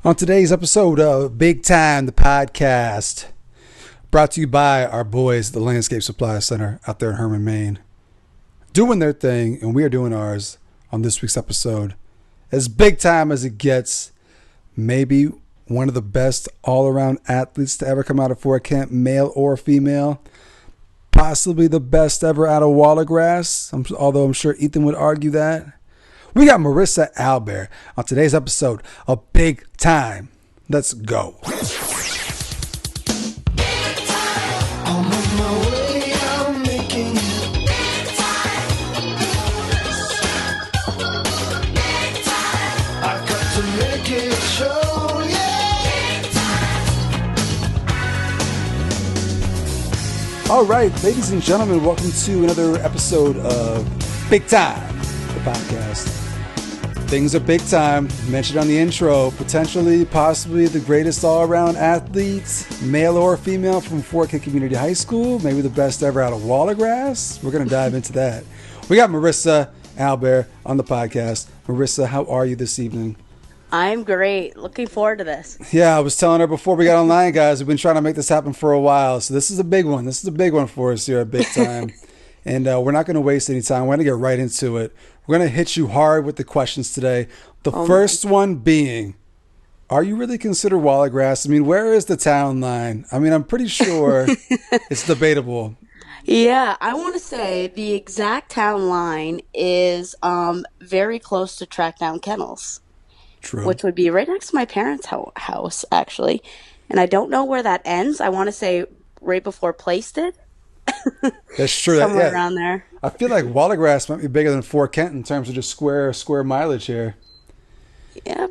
On today's episode of Big Time, the podcast, brought to you by our boys, the Landscape Supply Center out there in Herman, Maine, doing their thing, and we are doing ours on this week's episode. As big time as it gets, maybe one of the best all-around athletes to ever come out of Fort Kent, male or female, possibly the best ever out of Wallagrass, although I'm sure Ethan would argue that. We got Marissa Albert on today's episode of Big Time. Let's go. All right, ladies and gentlemen, welcome to another episode of Big Time, the podcast. Things are big time. Mentioned on the intro, potentially, possibly the greatest all-around athlete, male or female, from Fort Kent Community High School. Maybe the best ever out of Wallagrass. We're going to dive into that. We got Marissa Albert on the podcast. Marissa, how are you this evening? I'm great. Looking forward to this. Yeah, I was telling her before we got online, guys, we've been trying to make this happen for a while. So this is a big one. This is a big one for us here at Big Time. And we're not going to waste any time. We're going to get right into it. We're going to hit you hard with the questions today. The first one being, are you really considered Wallagrass? I mean, where is the town line? I mean, I'm pretty sure it's debatable. Yeah, I want to say the exact town line is very close to Trackdown Kennels. True. Which would be right next to my parents' house, actually. And I don't know where that ends. I want to say right before Place did. That's true. Somewhere around there. I feel like Wallagrass might be bigger than Fort Kent in terms of just square mileage here. Yeah,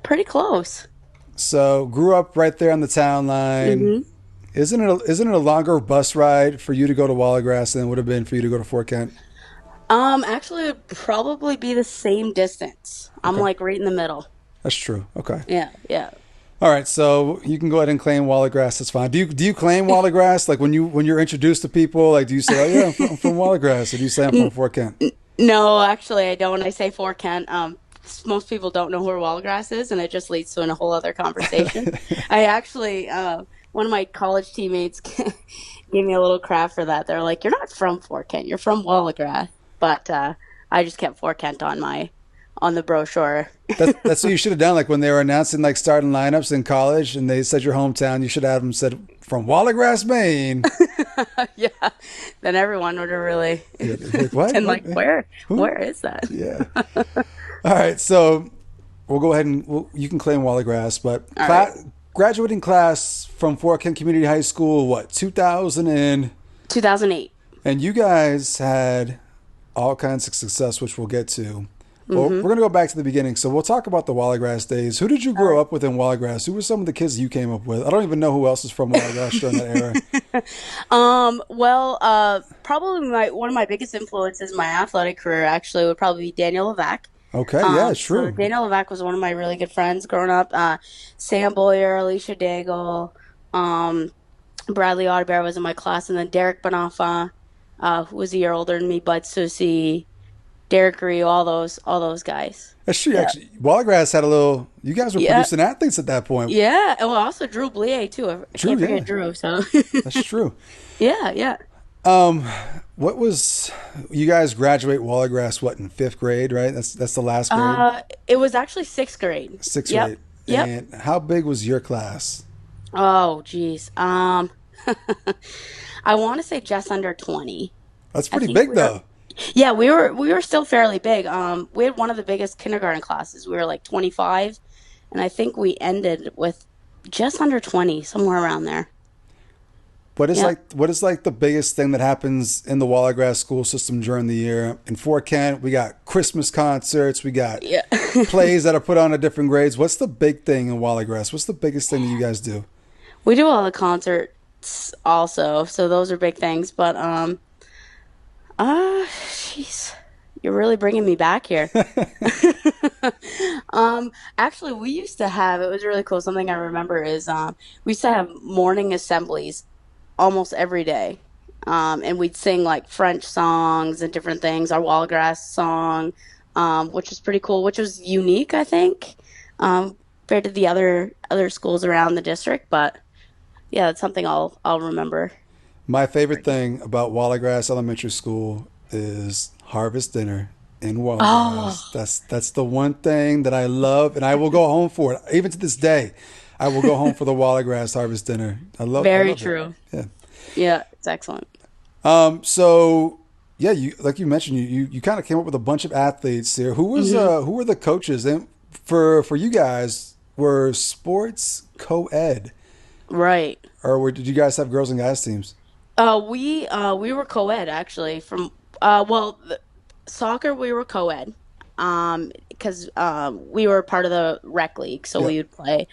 pretty close. So grew up right there on the town line. Mm-hmm. Isn't it a longer bus ride for you to go to Wallagrass than it would have been for you to go to Fort Kent? Actually, it would probably be the same distance. I'm like right in the middle. That's true. Okay. Yeah. All right, so you can go ahead and claim Wallagrass. That's fine. Do you claim Wallagrass? Like when you're introduced to people, like do you say, "Oh yeah, I'm from Wallagrass," or do you say I'm from Fort Kent? No, actually, I don't. I say Fort Kent. Most people don't know where Wallagrass is, and it just leads to a whole other conversation. I actually, one of my college teammates gave me a little crap for that. They're like, "You're not from Fort Kent. You're from Wallagrass." But I just kept Fort Kent on the brochure. That's what you should have done. Like when they were announcing like starting lineups in college and they said your hometown, you should have them said from Wallagrass, Maine. Yeah. Then everyone would have really what? Like where is that? Yeah. All right. So we'll go ahead and you can claim Wallagrass, but graduating class from Fort Kent Community High School, what, 2008. And you guys had all kinds of success, which we'll get to. Well, we're going to go back to the beginning. So we'll talk about the Wallagrass days. Who did you grow up with in Wallagrass? Who were some of the kids you came up with? I don't even know who else is from Wallagrass during that era. Probably one of my biggest influences in my athletic career actually would probably be Daniel Levac. Okay, yeah, true. So Daniel Levac was one of my really good friends growing up. Sam Boyer, Alicia Daigle, Bradley Audebert was in my class, and then Derek Bonafa, who was a year older than me, Bud Susi, Derek Ryu, all those guys. That's true. Yeah. Actually, Wallagrass had you guys were producing athletes at that point. Yeah, and also Drew Blier too. I can't forget Drew. So that's true. Yeah. What was you guys graduate Wallagrass? What, in 5th grade? Right. That's the last grade. It was actually 6th grade. 6th grade. Yep. And how big was your class? Oh, geez. I want to say just under 20. That's pretty big, though. Yeah, we were still fairly big. We had one of the biggest kindergarten classes. We were like 25, and I think we ended with just under 20, somewhere around there. What is the biggest thing that happens in the Wallagrass school system during the year? In Fort Kent, we got Christmas concerts, we got plays that are put on at different grades. What's the big thing in Wallagrass? What's the biggest thing that you guys do? We do all the concerts also, so those are big things. But jeez, you're really bringing me back here. Actually, we used to have, it was really cool. Something I remember is we used to have morning assemblies almost every day. And we'd sing like French songs and different things, our Wallagrass song, which was pretty cool, which was unique, I think. compared to the other schools around the district. But yeah, it's something I'll remember. My favorite thing about Wallagrass Elementary School is harvest dinner in Wallagrass. Oh, That's the one thing that I love, and I will go home for it. Even to this day, I will go home for the Wallagrass harvest dinner. I very love it. true. Yeah. Yeah, it's excellent. So yeah, you like you mentioned, you kind of came up with a bunch of athletes here. Who were the coaches? And for you guys, were sports co-ed, Right. did you guys have girls and guys teams? We were co-ed actually from well soccer we were co-ed because we were part of the rec league, so Yeah. we would play,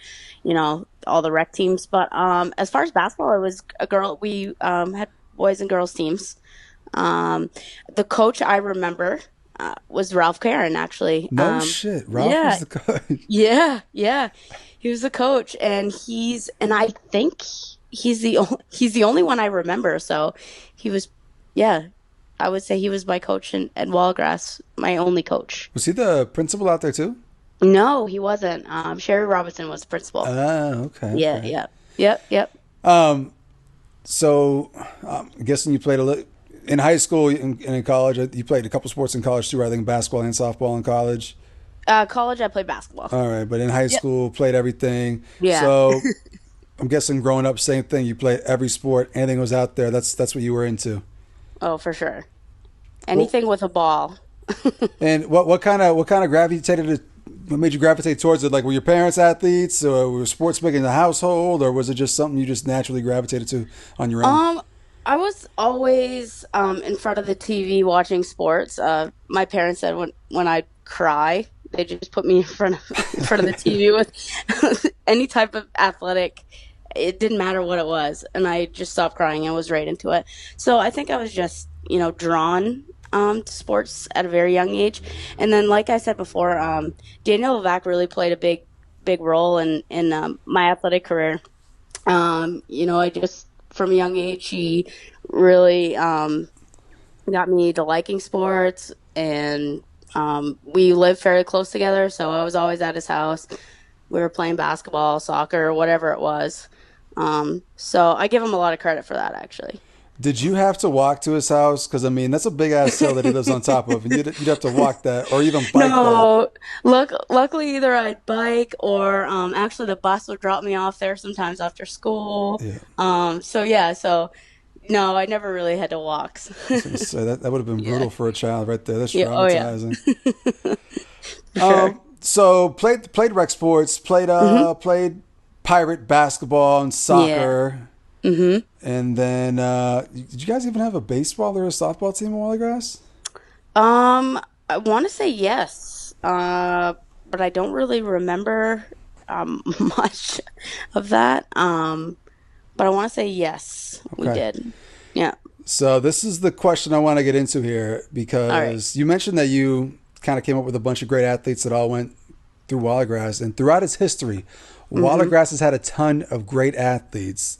all the rec teams. But as far as basketball, it was a girl. We had boys and girls teams. Um, the coach I remember was Ralph Karen actually. No shit. Ralph was Yeah, the coach. yeah. He was the coach, and I think he's the only one I remember. So he was, yeah, I would say he was my coach at Wallgrass, my only coach. Was he the principal out there too? No, he wasn't. Sherry Robinson was the principal. Ah, okay, Yeah, okay. yeah, yep. Um, so I'm guessing you played a little in high school and in college. You played a couple sports in college too, right? I think basketball and softball in college. College, I played basketball. All right, but in high Yep. school, played everything. Yeah. So I'm guessing growing up, same thing. You played every sport, anything was out there. That's what you were into. Oh, for sure. Well, Anything with a ball. and what kind of what made you gravitate towards it? Like, were your parents athletes, or were sports big in the household, or was it just something you just naturally gravitated to on your own? Um, I was always in front of the TV watching sports. My parents said when I cry, they just put me in front of the TV with any type of athletic. It didn't matter what it was, and I just stopped crying and was right into it. So I think I was just drawn to sports at a very young age, and then like I said before, Daniel Levac really played a big role in my athletic career. I just from a young age he really got me to liking sports, and we lived fairly close together, so I was always at his house. We were playing basketball, soccer, whatever it was. So I give him a lot of credit for that, actually. Did you have to walk to his house? Because I mean, that's a big ass hill that he lives on top of, and you'd have to walk that or even bike that. No, luckily either I'd bike or actually the bus would drop me off there sometimes after school. Yeah, So yeah, so no, I never really had to walk. I was gonna say that would have been Yeah, brutal for a child right there. That's yeah, oh yeah, traumatizing. for sure. So played rec sports, Hmm. played pirate basketball and Yeah. soccer, Hmm. and then did you guys even have a baseball or a softball team in Wallagrass? I want to say yes, but I don't really remember much of that. But I want to say yes, we Okay. did. Yeah. So this is the question I want to get into here All right. because you mentioned that you kind of came up with a bunch of great athletes that all went through Wallagrass, and throughout its history, Hmm. Wallagrass has had a ton of great athletes.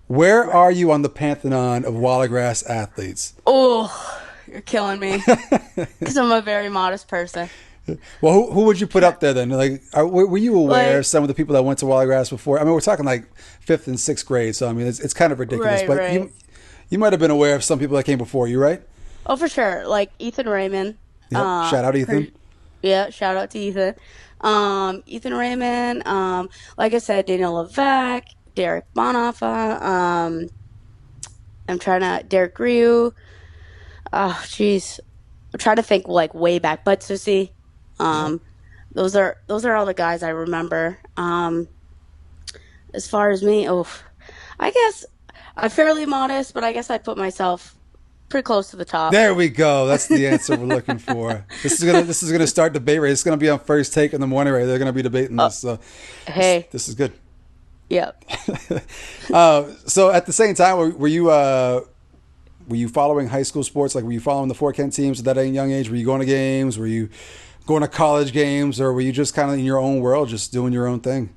Where Right. are you on the pantheon of Wallagrass athletes? Oh, you're killing me because I'm a very modest person. Well, who would you put up there then? Like, were you aware of Like, some of the people that went to Wallagrass before? I mean, we're talking like fifth and sixth grade, so I mean, it's kind of ridiculous. right, But right. you might have been aware of some people that came before you, right? Oh, for sure. Like Ethan Raymond. Yep. Shout out Ethan. Pretty, yeah, shout out to Ethan. Ethan Raymond. Like I said, Daniel Levac, Derek Bonhoeffer. I'm trying to Derek Ryu. Oh, jeez. I'm trying to think like way back, but Susie. Yep. Um, those are all the guys I remember. As far as me, oh, I guess I'm fairly modest, but I guess I'd put myself pretty close to the top. There we go. That's the answer we're looking for. This is gonna start debate race. It's gonna be on first take in the morning, right? They're gonna be debating Uh, this. So hey, this is good. yeah. So at the same time, were you following high school sports? Like, were you following the four Kent teams at that young age? Were you going to games? Were you going to college games, or were you just kind of in your own world, just doing your own thing?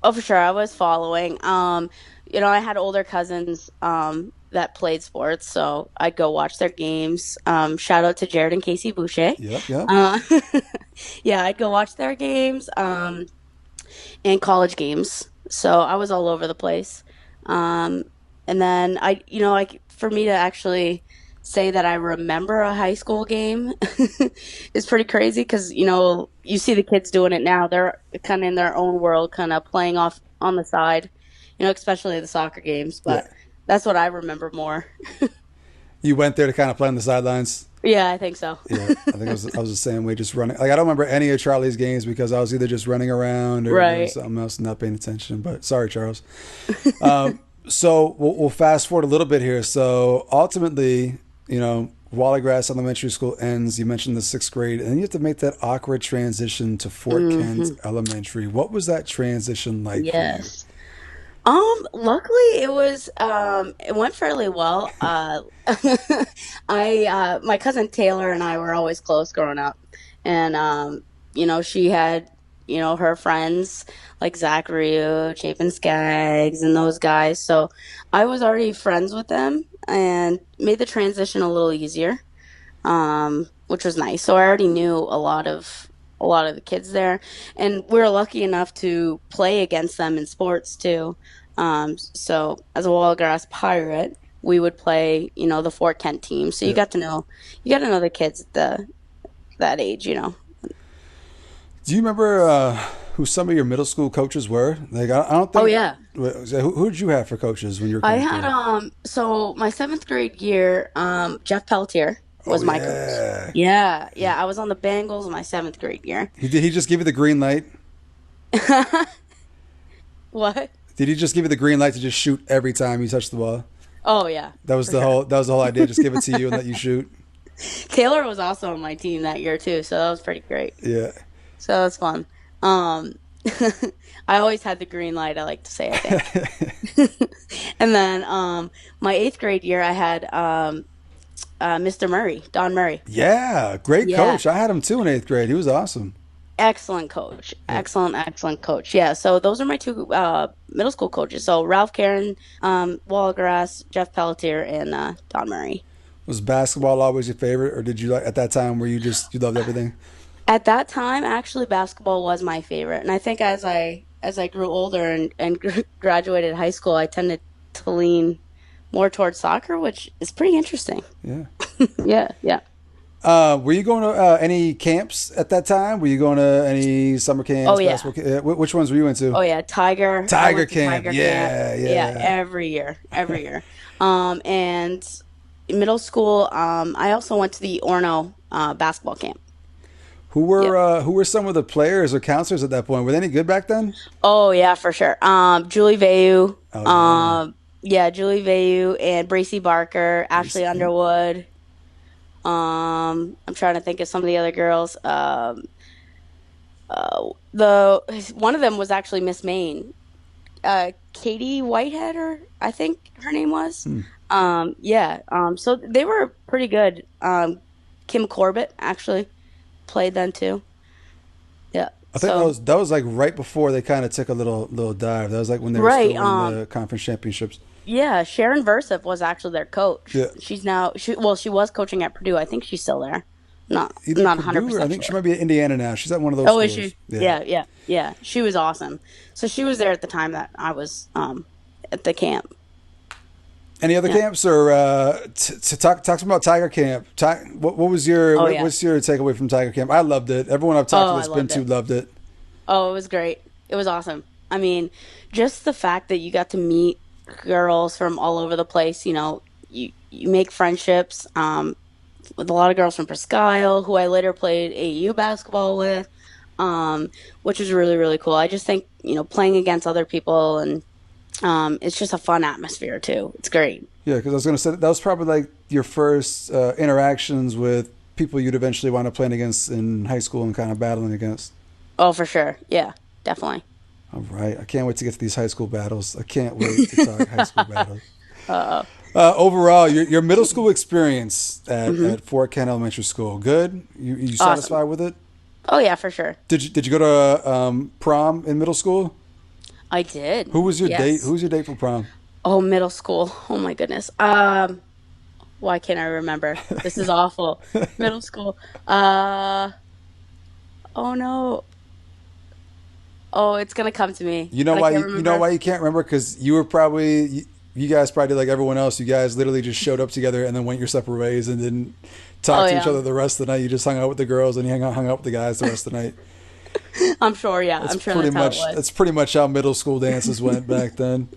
Oh, for sure. I was following. I had older cousins that played sports, so I'd go watch their games. Shout out to Jared and Casey Boucher. Yep, yep. Uh, yeah, I'd go watch their games. and college games. So I was all over the place. Um, and then like for me to actually say that I remember a high school game is pretty crazy because, you see the kids doing it now. They're kind of in their own world, kind of playing off on the side, especially the soccer games. Yeah. But that's what I remember more. You went there to kind of play on the sidelines. Yeah, I think so. Yeah, I think I was the same way, just running. Like I don't remember any of Charlie's games because I was either just running around or doing Right. something else, and not paying attention. But sorry, Charles. So we'll fast forward a little bit here. So ultimately, Wallagrass Elementary School ends. You mentioned the sixth grade, and then you have to make that awkward transition to Fort Kent Elementary. What was that transition like for you? Yes. Luckily it went fairly well. My cousin Taylor and I were always close growing up. And she had, her friends like Zachary, Chapin Skaggs and those guys. So I was already friends with them and made the transition a little easier, which was nice. So I already knew a lot of the kids there, and we were lucky enough to play against them in sports too. So as a Wallagrass Pirate, we would play, the Fort Kent team. So Yeah. you got to know the kids at that age. Do you remember who some of your middle school coaches were? Like I don't Oh think. yeah. Who did you have for coaches when you were I coming had through? so my seventh grade year, Jeff Peltier Oh was my coach. yeah. Yeah, yeah, I was on the Bengals my seventh grade year. Did he just give you the green light? What? Did he just give you the green light to just shoot every time you touch the ball? Oh yeah, That was for the sure. whole idea. Just give it to you and let you shoot. Taylor was also on my team that year too, so that was pretty great. Yeah. So that was fun. Um, I always had the green light, I like to say, I think. And then my eighth grade year, I had Mr. Murray, Don Murray. Yeah, great Yeah, coach. I had him too in eighth grade. He was awesome. excellent coach. Yeah. Excellent, excellent coach. Yeah, so those are my two middle school coaches. So Ralph Karen, Wallagrass, Jeff Pelletier, and Don Murray. Was basketball always your favorite, or did you like at that time where you loved everything? At that time, actually, basketball was my favorite, and I think as I grew older and graduated high school, I tended to lean more towards soccer, which is pretty interesting. Yeah. Yeah, yeah. Were you going to any camps at that time? Were you going to any summer Oh camps, yeah. basketball camps? Which ones were you into? Oh yeah, Tiger. I Tiger went to camp. Tiger camp. Yeah, Yeah, yeah. every year, every year. And in middle school, I also went to the Orno basketball camp. Yep. Who were some of the players or counselors at that point? Were they any good back then? Oh yeah, for sure. Julie Vayu. Oh yeah. Yeah, Julie Vayu and Bracy Barker, Ashley Recently. Underwood. I'm trying to think of some of the other girls. The one of them was actually Miss Maine, Katie Whitehead, or I think her name was. Hmm. Yeah. So they were pretty good. Kim Corbett actually played then too. Yeah. I think that So was that was like right before they kind of took a little dive. That was like when they were right. still winning the conference championships. Yeah. Sharon Versev was actually their coach. Yeah, She's now she was coaching at Purdue. I think she's still there. Not either not 100 Purdue or I percent think she sure. might be at Indiana now. She's at one of those Oh, is schools. she? Yeah. Yeah, yeah, yeah. She was awesome. So she was there at the time that I was at the camp. Any other Yeah. camps or to talk about Tiger Camp? What was your Oh yeah. what's your takeaway from Tiger Camp? I loved it. Everyone I've talked to Oh, I that's been loved to it. loved it. Oh, it was great. It was awesome. I mean, just the fact that you got to meet girls from all over the place, you make friendships with a lot of girls from Presque Isle, who I later played AAU basketball with, which was really, really cool. I just think, playing against other people and it's just a fun atmosphere too. It's great. Yeah, because I was gonna say that was probably like your first interactions with people you'd eventually wind up playing against in high school and kind of battling against. Oh, for sure. Yeah, definitely. All right, I can't wait to get to these high school battles. I can't wait to talk high school battles. Uh, Overall, your middle school experience hmm at Fort Kent Elementary School, good? You Awesome. satisfied with it? Oh, yeah, for sure. Did you go to prom in middle school? I did. Who was your date? Who Yes. was your date for prom? Oh, middle school. Oh my goodness. Why can't I remember? This is awful. Middle school. Oh no. Oh, it's gonna come to me. You know But I why? can't You know remember. why you can't remember? Because you were probably you guys probably did like everyone else. You guys literally just showed up together and then went your separate ways and didn't Oh talk to each yeah, other the rest of the night. You just hung out with the girls and you hung out with the guys the rest of the night. I'm sure. Yeah, That's I'm sure pretty that's how it much was. that's pretty much how middle school dances went back then.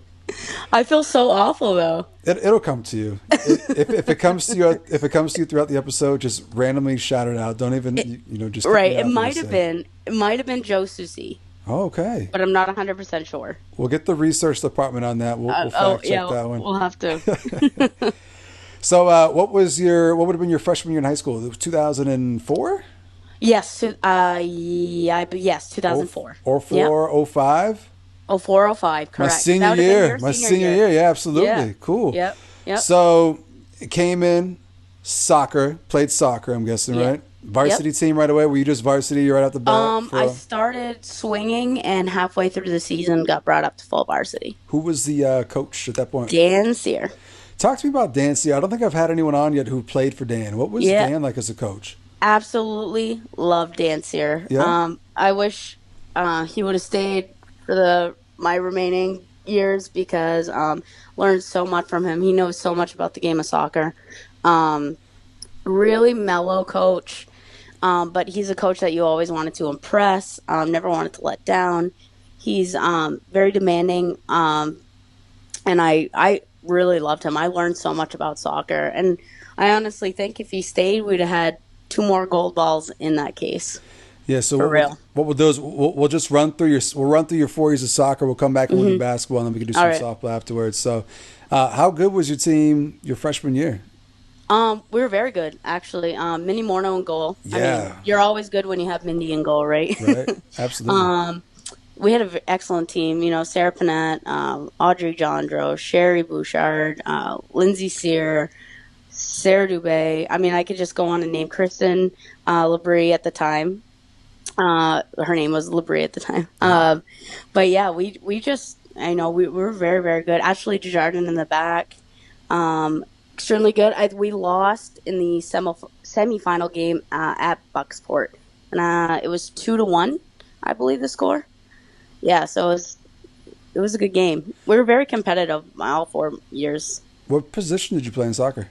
I feel so awful though. It'll come to you. If it comes to you, if it comes to you throughout the episode, just randomly shout it out. Don't even just cut Right. me out for this sake. It might have been Joe Susie, Oh, okay. but I'm not 100% sure. We'll get the research department on that. We'll Oh fact check yeah, that one. we'll have to. So, what would have been your freshman year in high school? It was 2004? Yes. Yeah. Yes. 2004. Or Yep. 4, oh 05? Oh, 405. My Correct. senior That would have been year. your My senior senior year. Yeah, absolutely. Yeah. Cool. Yep. Yep. So, it came in soccer, played soccer, I'm guessing, Yeah. right? Varsity team right away? Were you just varsity right out the bat? I started swinging and halfway through the season got brought up to full varsity. Who was the coach at that point? Dan Sear. Talk to me about Dan. See, I don't think I've had anyone on yet who played for Dan. What was Yeah. Dan like as a coach? Absolutely love Dan Sear. Yeah? I wish he would have stayed for my remaining years because learned so much from him. He knows so much about the game of soccer. Really mellow coach, but he's a coach that you always wanted to impress, never wanted to let down. He's very demanding, and I really loved him. I learned so much about soccer, and I honestly think if he stayed, we'd have had 2 more gold balls in that case. Yeah, so For real. What we'll do is we'll just run through your 4 years of soccer. We'll come back and we'll do basketball, and then we can do some All right. softball afterwards. So, how good was your team your freshman year? We were very good, actually. Minnie Morno in goal. I mean, Yeah. you're always good when you have Mindy in goal, right? Right, absolutely. We had an excellent team. Sarah Panette, Audrey Jondro, Sherry Bouchard, Lindsay Sear, Sarah Dubé. I mean, I could just go on and name Kristen Labrie at the time. Her name was Labrie at the time. But yeah, we just, we were very, very good. Ashley Desjardins in the back. Extremely good. We lost in the semifinal game at Bucksport, and it was 2-1, I believe the score. Yeah, so it was a good game. We were very competitive all 4 years. What position did you play in soccer?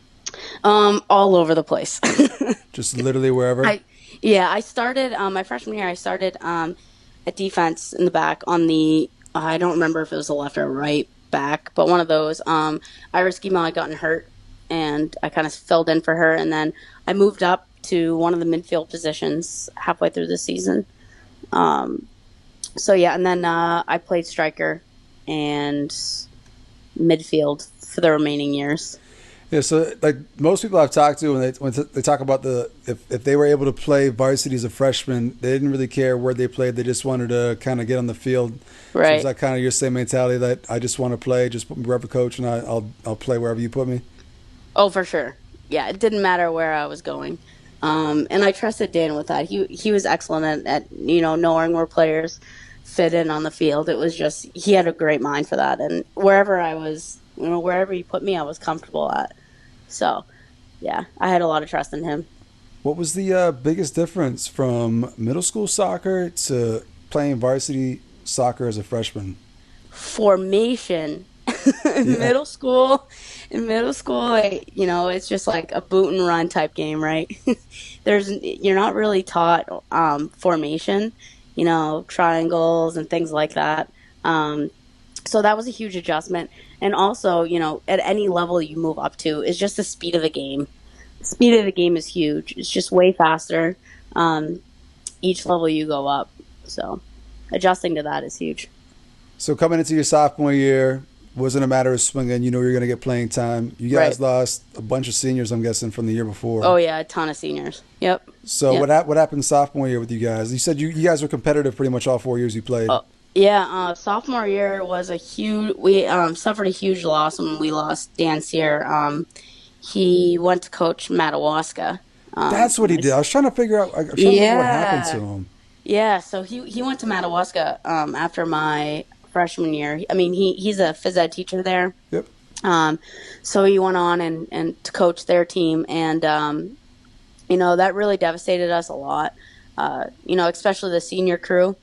All over the place. Just literally wherever? I started my freshman year. I started at defense in the back on the. I don't remember if it was the left or right back, but one of those. Iris Gimel had gotten hurt, and I kind of filled in for her, and then I moved up to one of the midfield positions halfway through the season. So yeah, and then I played striker and midfield for the remaining years. Yeah, so like most people I've talked to, when they talk about if they were able to play varsity as a freshman, they didn't really care where they played. They just wanted to kind of get on the field. Right. So is that kind of your same mentality that I just want to play, just put me wherever, coach, and I'll play wherever you put me? Oh, for sure. Yeah, it didn't matter where I was going. And I trusted Dan with that. He was excellent at knowing where players fit in on the field. It was just, he had a great mind for that. And wherever I was, wherever he put me, I was comfortable at. So, yeah, I had a lot of trust in him. What was the biggest difference from middle school soccer to playing varsity soccer as a freshman? Formation. In middle school, it's just like a boot and run type game, right? You're not really taught formation, triangles and things like that. So that was a huge adjustment. And also, at any level you move up to, is just the speed of the game. The speed of the game is huge. It's just way faster each level you go up. So adjusting to that is huge. So coming into your sophomore year, wasn't a matter of swinging. You were going to get playing time. You guys lost a bunch of seniors, I'm guessing, from the year before. Oh, yeah, a ton of seniors. Yep. So what happened sophomore year with you guys? You said you guys were competitive pretty much all 4 years you played. Yeah, sophomore year was we suffered a huge loss when we lost Dan Sear. He went to coach Madawaska. That's what he did. I was trying to figure out what happened to him. Yeah, so he went to Madawaska after my freshman year. I mean, he's a phys ed teacher there. Yep. So he went on and to coach their team, and that really devastated us a lot. Especially the senior crew.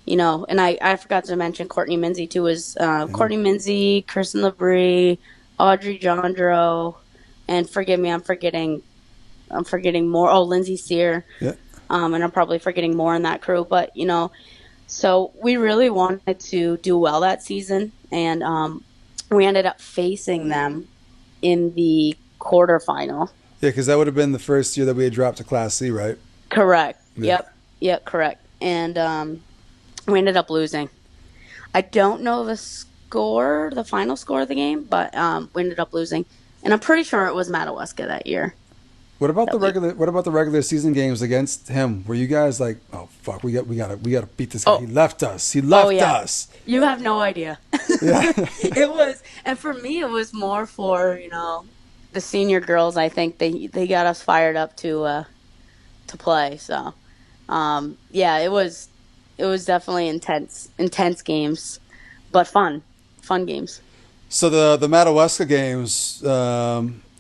And I forgot to mention Courtney Minzy too. Was Yeah. Courtney Minzy, Kirsten Labrie, Audrey Jondro, and forgive me, I'm forgetting more. Oh, Lindsay Sear, Yeah. and I'm probably forgetting more in that crew. But so we really wanted to do well that season, and we ended up facing them in the quarterfinal. Yeah, because that would have been the first year that we had dropped to Class C, right? Correct. Yeah. Yep, correct. And we ended up losing. I don't know the final score of the game, but we ended up losing. And I'm pretty sure it was Madawaska that year. That we What about the regular season games against him? Were you guys like, oh fuck, we gotta beat this guy. Oh, He left us. He oh left yeah. us. You have no idea. Yeah. It was, and for me, it was more for the senior girls. I think they got us fired up to play. So, yeah, it was definitely intense games, but fun games. So the Madawaska games,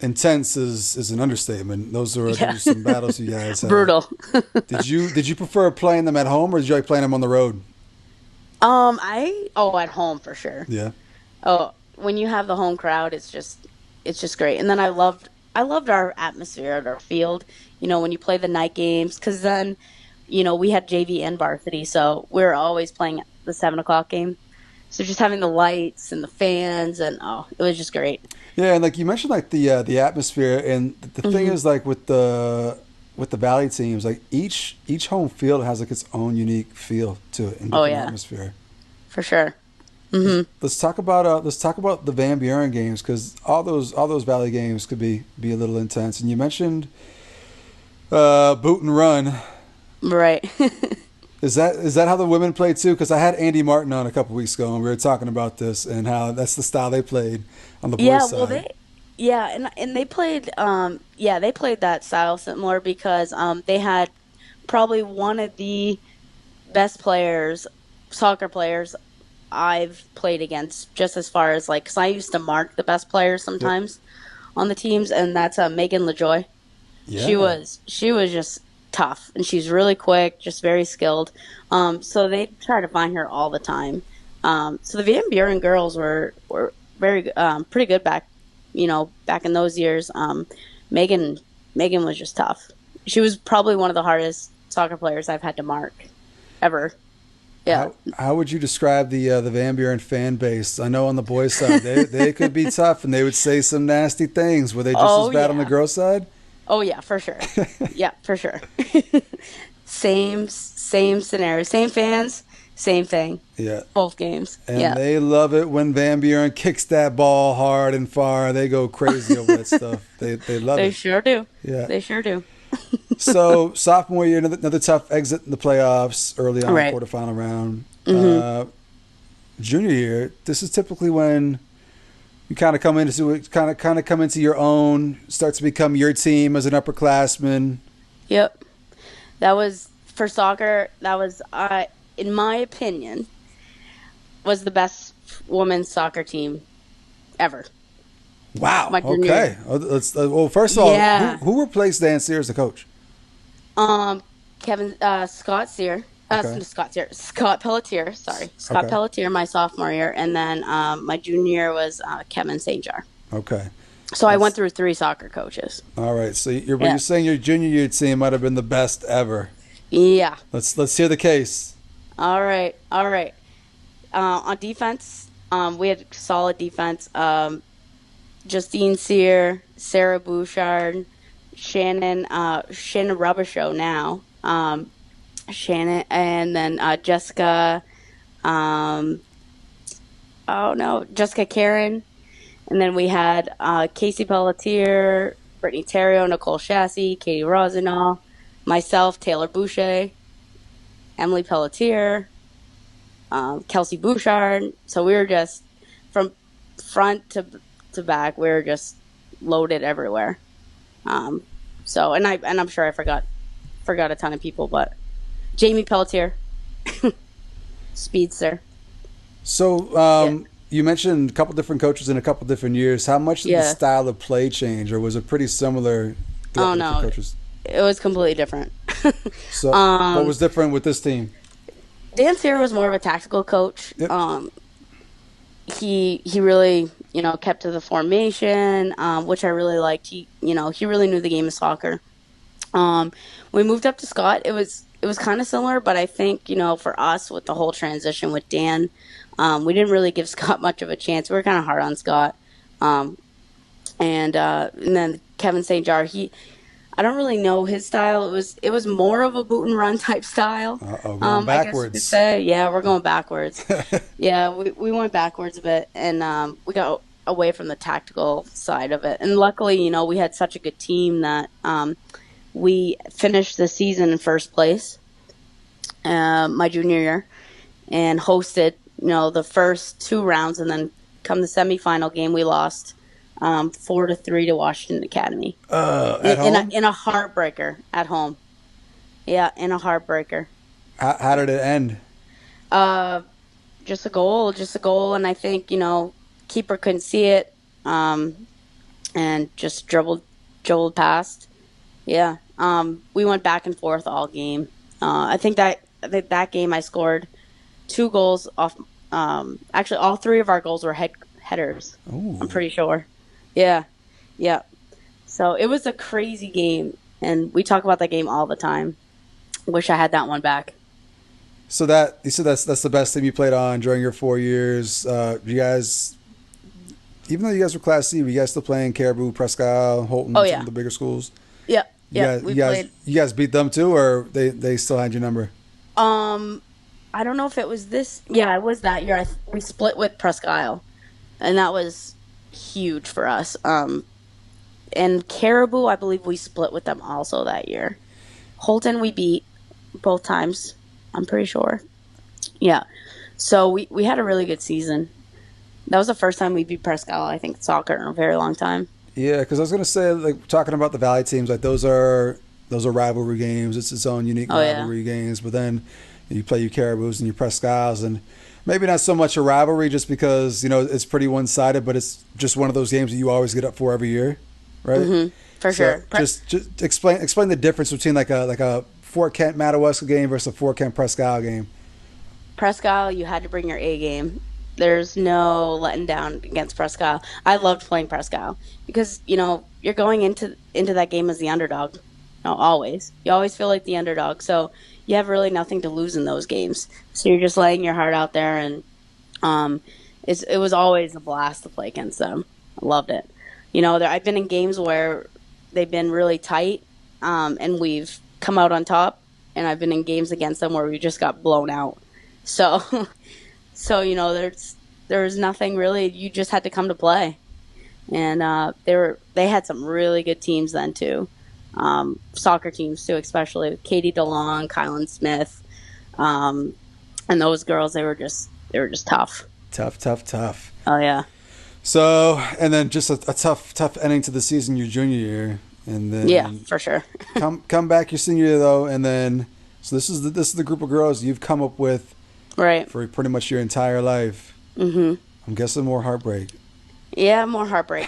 intense is an understatement. Those Yeah, are some battles you guys had. brutal. Did you prefer playing them at home or did you like playing them on the road? At home for sure. Yeah. Oh, when you have the home crowd, it's just great. And then I loved our atmosphere at our field. When you play the night games, because then, we had JV and varsity, so we were always playing the 7 o'clock game. So just having the lights and the fans, and oh, it was just great. Yeah, and like you mentioned, like the atmosphere, and the thing Hmm. is, like with the Valley teams, like each home field has like its own unique feel to it and Oh different yeah, atmosphere. for sure. Hmm. Let's talk about the Van Buren games because all those Valley games could be a little intense. And you mentioned boot and run. Right. Is that how the women played too? Because I had Andy Martin on a couple weeks ago, and we were talking about this and how that's the style they played on the boys' Yeah, well side. and they played that style similar because they had probably one of the best soccer players I've played against, just as far as like, because I used to mark the best players Yep. sometimes on the teams, and that's Megan LaJoy. She Yeah. was she was just tough, and she's really quick, just very skilled. So they try to find her all the time. So the Van Buren girls were very pretty good back in those years. Megan Megan was just tough. She was probably one of the hardest soccer players I've had to mark ever. Yeah. How would you describe the Van Buren fan base? I know on the boys' side they could be tough and they would say some nasty things. Were they just as Oh bad on the yeah. girls' side? Oh yeah, for sure. Yeah, for sure. Same scenario, same fans, same thing. Yeah. Both games. And Yeah. they love it when Van Buren kicks that ball hard and far. They go crazy over that stuff. They love They it. sure do. Yeah. They sure do. So sophomore year, another tough exit in the playoffs early on, Right. quarterfinal round. Mhm. Junior year, this is typically when you kind of come into it, kind of come into your own, start to become your team as an upperclassman. Yep. That was for soccer. That was, in my opinion, was the best women's soccer team ever. Wow. My junior Okay. year. Well, first of all, Yeah. who replaced Dan Sears as the coach? Um, Kevin, Scott Sear, Okay. Scott Sear, Scott Pelletier. Sorry, Scott Okay. Pelletier. My sophomore year, and then my junior year was Kevin St. Jar. Okay. So I went That's through three soccer coaches. all right. So you're Yeah. saying your junior year team might have been the best ever. Yeah. Let's hear the case. All right. All right. On defense, we had solid defense. Justine Sear, Sarah Bouchard, Shannon Rubbershow now. Shannon, and then Jessica. Um, oh no, Jessica Karen, and then we had Casey Pelletier, Brittany Terrio, Nicole Chassis, Katie Rosenau, myself, Taylor Boucher, Emily Pelletier, Kelsey Bouchard. So we were just from front to back. We were just loaded everywhere. Um, and I'm sure I forgot a ton of people, but Jamie Pelletier, speedster. So Yeah. you mentioned a couple different coaches in a couple different years. How much did the Yeah. style of play change, or was it pretty similar throughout Oh the different no, coaches? it was completely different. So what um, was different with this team? Dan Sear was more of a tactical coach. Yep. He really, kept to the formation, which I really liked. He really knew the game of soccer. Um, we moved up to Scott. It was kind of similar, but I think for us with the whole transition with Dan, we didn't really give Scott much of a chance. We were kind of hard on Scott, um, and then Kevin St. Jar. I don't really know his style. It was more of a boot and run type style. Uh-oh, going I guess you could backwards. say, yeah, we're going backwards. Yeah, we went backwards a bit, and we got away from the tactical side of it. And luckily, we had such a good team that we finished the season in first place, my junior year, and hosted, the first two rounds, and then come the semifinal game, we lost 4-3 to Washington Academy At home? in a heartbreaker at home. Yeah, in a heartbreaker. How did it end? Uh, just a goal, and I think keeper couldn't see it, and just dribbled past. Yeah, we went back and forth all game. I think that game I scored two goals off. Actually, all three of our goals were headers. I'm Ooh. pretty sure. Yeah, yeah. So it was a crazy game, and we talk about that game all the time. Wish I had that one back. So that you said that's the best team you played on during your 4 years. You guys, even though you guys were Class C, were you guys still playing Caribou, Presque Isle, Holton, Oh some of yeah, the bigger schools? yeah, You yeah. guys, We you guys, played. you guys beat them too, or they still had your number? Um, I don't know if it was this. Yeah, it was that year. We split with Presque Isle, and that was huge for us. And Caribou, I believe we split with them also that year. Holton, we beat both times. I'm pretty sure. Yeah. So we had a really good season. That was the first time we beat Presque Isle, I think, in soccer in a very long time. Yeah, because I was gonna say, like, talking about the Valley teams, like those are rivalry games. It's its own unique Oh yeah. rivalry games. But then you play your Caribous and your Presque Isles, and maybe not so much a rivalry, just because it's pretty one sided. But it's just one of those games that you always get up for every year, right? For So sure. just explain the difference between like a Fort Kent Madawaska game versus a Fort Kent Presque Isle game. Presque Isle, you had to bring your A game. There's no letting down against Presque Isle. I loved playing Presque Isle because you're going into that game as the underdog. No, always. You always feel like the underdog. So you have really nothing to lose in those games. So you're just laying your heart out there, and it was always a blast to play against them. I loved it. I've been in games where they've been really tight, and we've come out on top. And I've been in games against them where we just got blown out. So, there was nothing really. You just had to come to play, and they had some really good teams then too, soccer teams too, especially with Katie DeLong, Kylan Smith, and those girls. They were just tough. Tough, tough, tough. Oh yeah, So, and then just a tough ending to the season your junior year, and yeah, then for sure. come back your senior year though, and then so this is the group of girls you've come up with Right. for pretty much your entire life. I'm guessing more heartbreak. Yeah, more heartbreak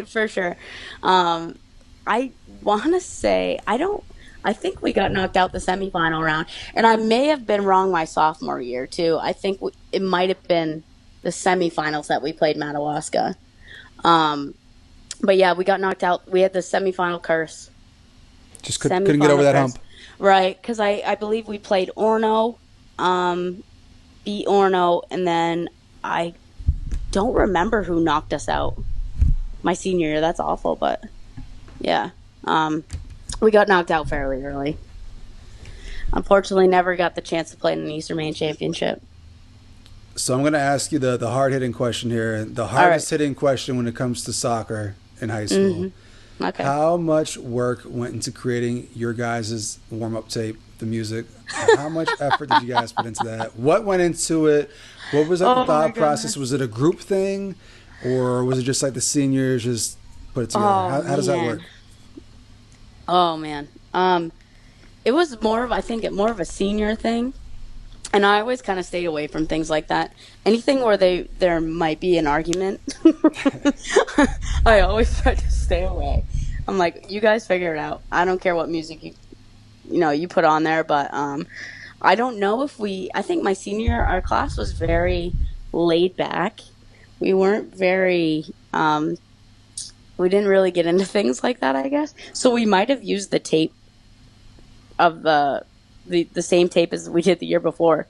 for sure. I want to say I don't. I think we got knocked out the semifinal round, and I may have been wrong my sophomore year too. I think it might have been the semifinals that we played Madawaska. Um, but yeah, we got knocked out. We had the semifinal curse. Just couldn't get over Semifinal that curse, hump. right? Because I believe we played Orno, um, beat Orno, and then I don't remember who knocked us out my senior year. That's awful, but yeah. We got knocked out fairly early. Unfortunately, never got the chance to play in an Eastern Maine Championship. So I'm going to ask you the hard hitting question here, the All hardest right. hitting question when it comes to soccer in high school. Okay. How much work went into creating your guys' warm up tape, the music? How much effort did you guys put into that? What went into it? What was like the Oh my thought process? goodness. Was it a group thing, or was it just like the seniors just put it together? Oh How does that work? man. Oh man. It was I think more of a senior thing. And I always kind of stayed away from things like that. Anything where there might be an argument, I always try to stay away. I'm like, you guys figure it out. I don't care what music you put on there, but I don't know if I think my senior, our class was very laid back. We weren't very, we didn't really get into things like that, I guess. So we might have used the tape of the same tape as we did the year before,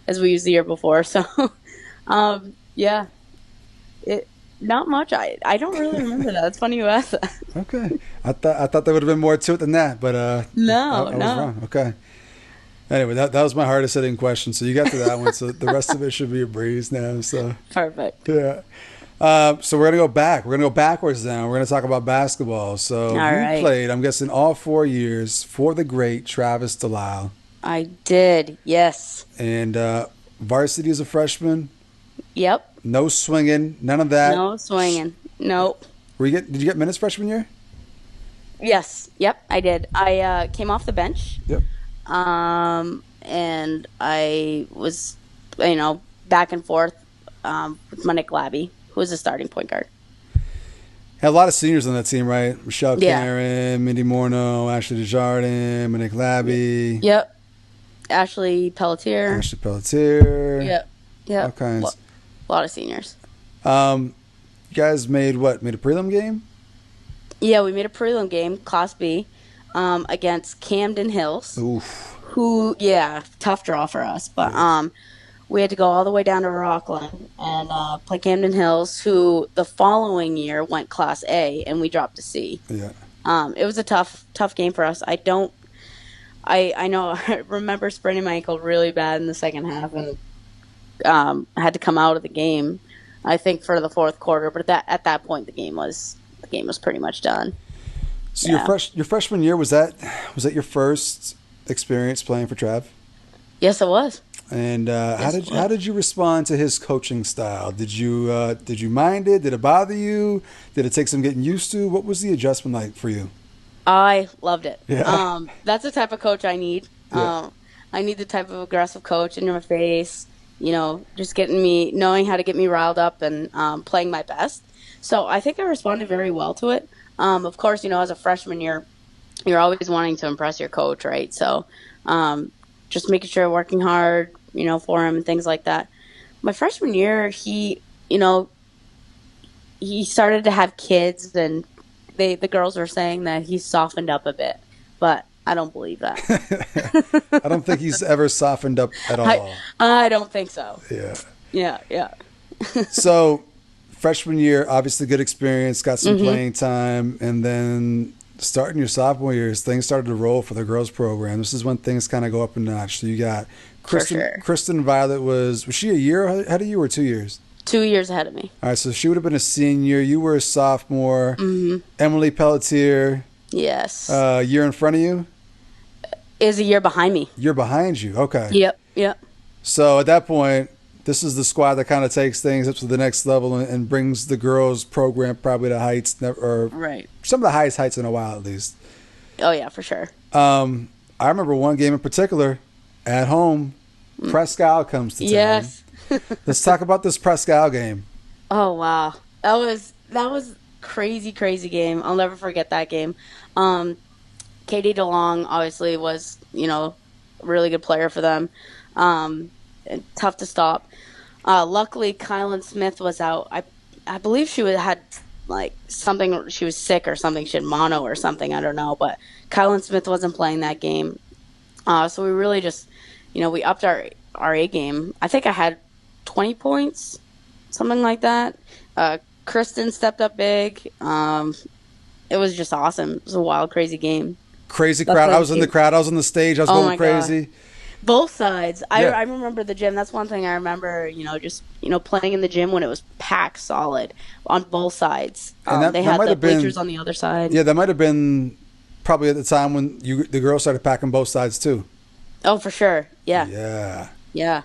as we used the year before. So, yeah, not much. I don't really remember that. It's funny you asked that. Okay. I thought there would have been more to it than that, but No, I was no. wrong. Okay. Anyway, that was my hardest hitting question. So you got to that one. So the rest of it should be a breeze now. So Perfect. yeah. So we're gonna go back. We're gonna go backwards now. We're gonna talk about basketball. So All you right. played, I'm guessing, all 4 years for the great Travis Delisle. I did. Yes. And varsity as a freshman, Yep. no swinging, none of that. No swinging. Nope. Did you get minutes freshman year? Yes. Yep. I did. I came off the bench. Yep. And I was, back and forth with my Nick Labby, who was a starting point guard. Had a lot of seniors on that team, right? Michelle Yeah. Karen, Mindy Morneau, Ashley Desjardins, Monique Labby, Yep. Ashley Pelletier. Ashley Pelletier. Yep. Yep. All kinds. A lot of seniors. You guys made what? Made a prelim game? Yeah, we made a prelim game, Class B, against Camden Hills. Oof. Who, yeah, tough draw for us. But we had to go all the way down to Rockland and play Camden Hills, who the following year went Class A, and we dropped to C. Yeah. It was a tough game for us. I know I remember spraining my ankle really bad in the second half, and I had to come out of the game, I think, for the fourth quarter. But at that point, the game was pretty much done. So Yeah. your freshman year, was that your first experience playing for Trav? Yes, it was. And Yes, it was. how did you respond to his coaching style? Did you mind it? Did it bother you? Did it take some getting used to? What was the adjustment like for you? I loved it. Yeah. That's the type of coach I need. Yeah. I need the type of aggressive coach in my face, just knowing how to get me riled up and playing my best. So I think I responded very well to it. Of course, as a freshman, you're always wanting to impress your coach, right? So just making sure working hard, for him and things like that. My freshman year, he started to have kids, and the girls were saying that he softened up a bit, but I don't believe that. I don't think he's ever softened up at all. I don't think so. Yeah. Yeah. So freshman year, obviously good experience, got some Mm-hmm. playing time, and then starting your sophomore years, things started to roll for the girls program. This is when things kind of go up a notch. So you got Kristen. sure. Kristen Violet was she a year ahead of you or 2 years? 2 years ahead of me. All right, so she would have been a senior. You were a sophomore. Mm-hmm. Emily Pelletier, Yes. year in front of you. Is a year behind me. You're behind you. Okay. Yep. So at that point, this is the squad that kind of takes things up to the next level and brings the girls program probably to heights, or Right. some of the highest heights in a while at least. Oh, yeah, for sure. I remember one game in particular at home. Prescal comes to town. Yes. Let's talk about this Prescal game. Oh, wow. That was crazy game. I'll never forget that game. Katie DeLong obviously was, a really good player for them. And tough to stop. Luckily, Kylan Smith was out. I believe she had like something. She was sick or something. She had mono or something. I don't know. But Kylan Smith wasn't playing that game. So we really just, we upped our A game. I think I had 20 points, something like that. Kristen stepped up big. It was just awesome. It was a wild, crazy game. Crazy That's crowd. what I was in the crowd. I was on the stage. I was Oh going my God. crazy. Both sides. Yeah. I remember the gym. That's one thing I remember, just, playing in the gym when it was packed solid on both sides. And that they might had the have been- bleachers on the other side. Yeah, that might have been probably at the time when the girls started packing both sides too. Oh, for sure. Yeah. Yeah.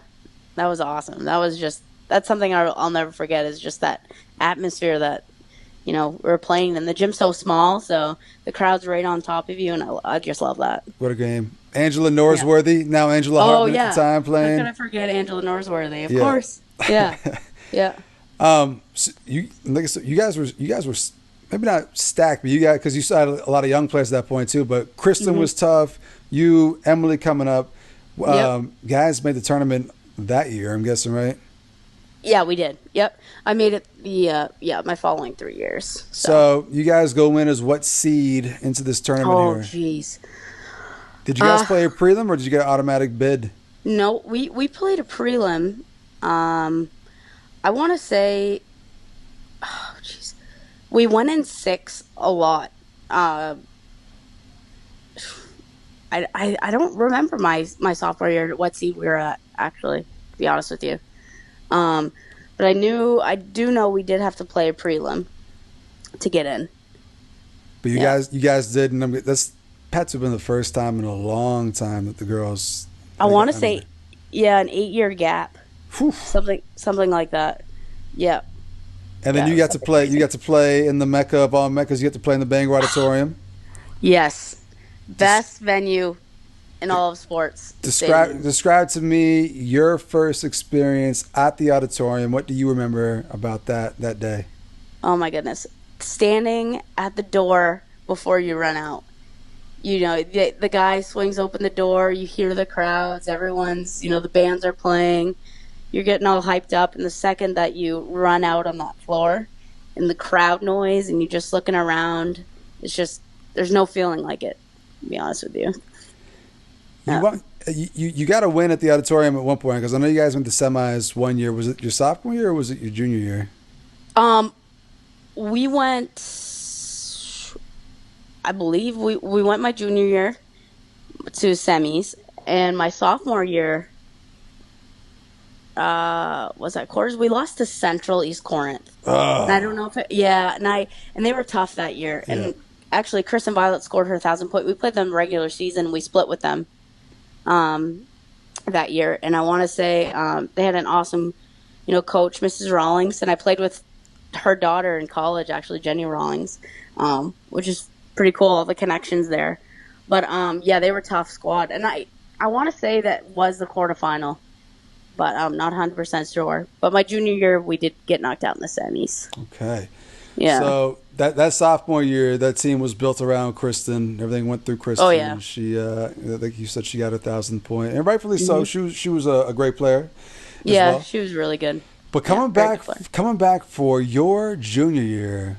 That was awesome. That's something I'll never forget, is just that atmosphere that, we were playing. And the gym's so small, so the crowd's right on top of you, and I just love that. What a game. Angela Norsworthy, now Angela Hartman at the time How playing. could I forget Angela Norsworthy? Of Yeah. course. Yeah. Yeah. So like I said, you guys were maybe not stacked, but because you saw a lot of young players at that point too. But Kristen Mm-hmm. was tough. You, Emily, coming up. Yep. Guys made the tournament that year, I'm guessing, right? Yeah, we did. Yep. I made it my following 3 years. So. So you guys go in as what seed into this tournament Oh, here? jeez. Did you guys Uh, play a prelim or did you get an automatic bid? no, we played a prelim. Um, I want to say, oh, jeez, we went in six a lot. Uh, I don't remember my sophomore year what seed we were at, actually, to be honest with you. Um, but I do know we did have to play a prelim to get in. But Yeah. you guys did, and I mean, that's been the first time in a long time that the girls. I want to I mean, say, yeah, an 8 year gap, whew. something like that. Yeah, And then yeah, it you was got to something play. You crazy. got to play in the mecca of all meccas. You got to play in the Bangor Auditorium. Yes, Des- best venue in all of sports describe stadiums. describe to me your first experience at the auditorium. What do you remember about that day? Oh my goodness, standing at the door before you run out. You know, the guy swings open the door. You hear the crowds. Everyone's, the bands are playing. You're getting all hyped up, and the second that you run out on that floor, and the crowd noise, and you're just looking around, it's just there's no feeling like it. To be honest with you. You Yeah. want you got to win at the auditorium at one point because I know you guys went to semis one year. Was it your sophomore year or was it your junior year? Um, we went. I believe we went my junior year to semis, and my sophomore year was at quarters. We lost to Central East Corinth, and I don't Oh, know if yeah, and they were tough that year. yeah. And actually, Chris and Violet scored her 1,000 point. We played them regular season. We split with them um, that year, and I want to say they had an awesome, coach, Mrs. Rawlings, and I played with her daughter in college, actually, Jenny Rawlings, which is pretty cool. All the connections there, but yeah, they were a tough squad, and I want to say that was the quarterfinal, but I'm not 100% sure. But my junior year, we did get knocked out in the semis. Okay. Yeah. So that sophomore year, that team was built around Kristen. Everything went through Oh Kristen. yeah. She, like you said, she got 1,000 point, and rightfully so. Hmm. She was a great player as Yeah, well. she was really good. But Yeah, very good player. coming back for your junior year,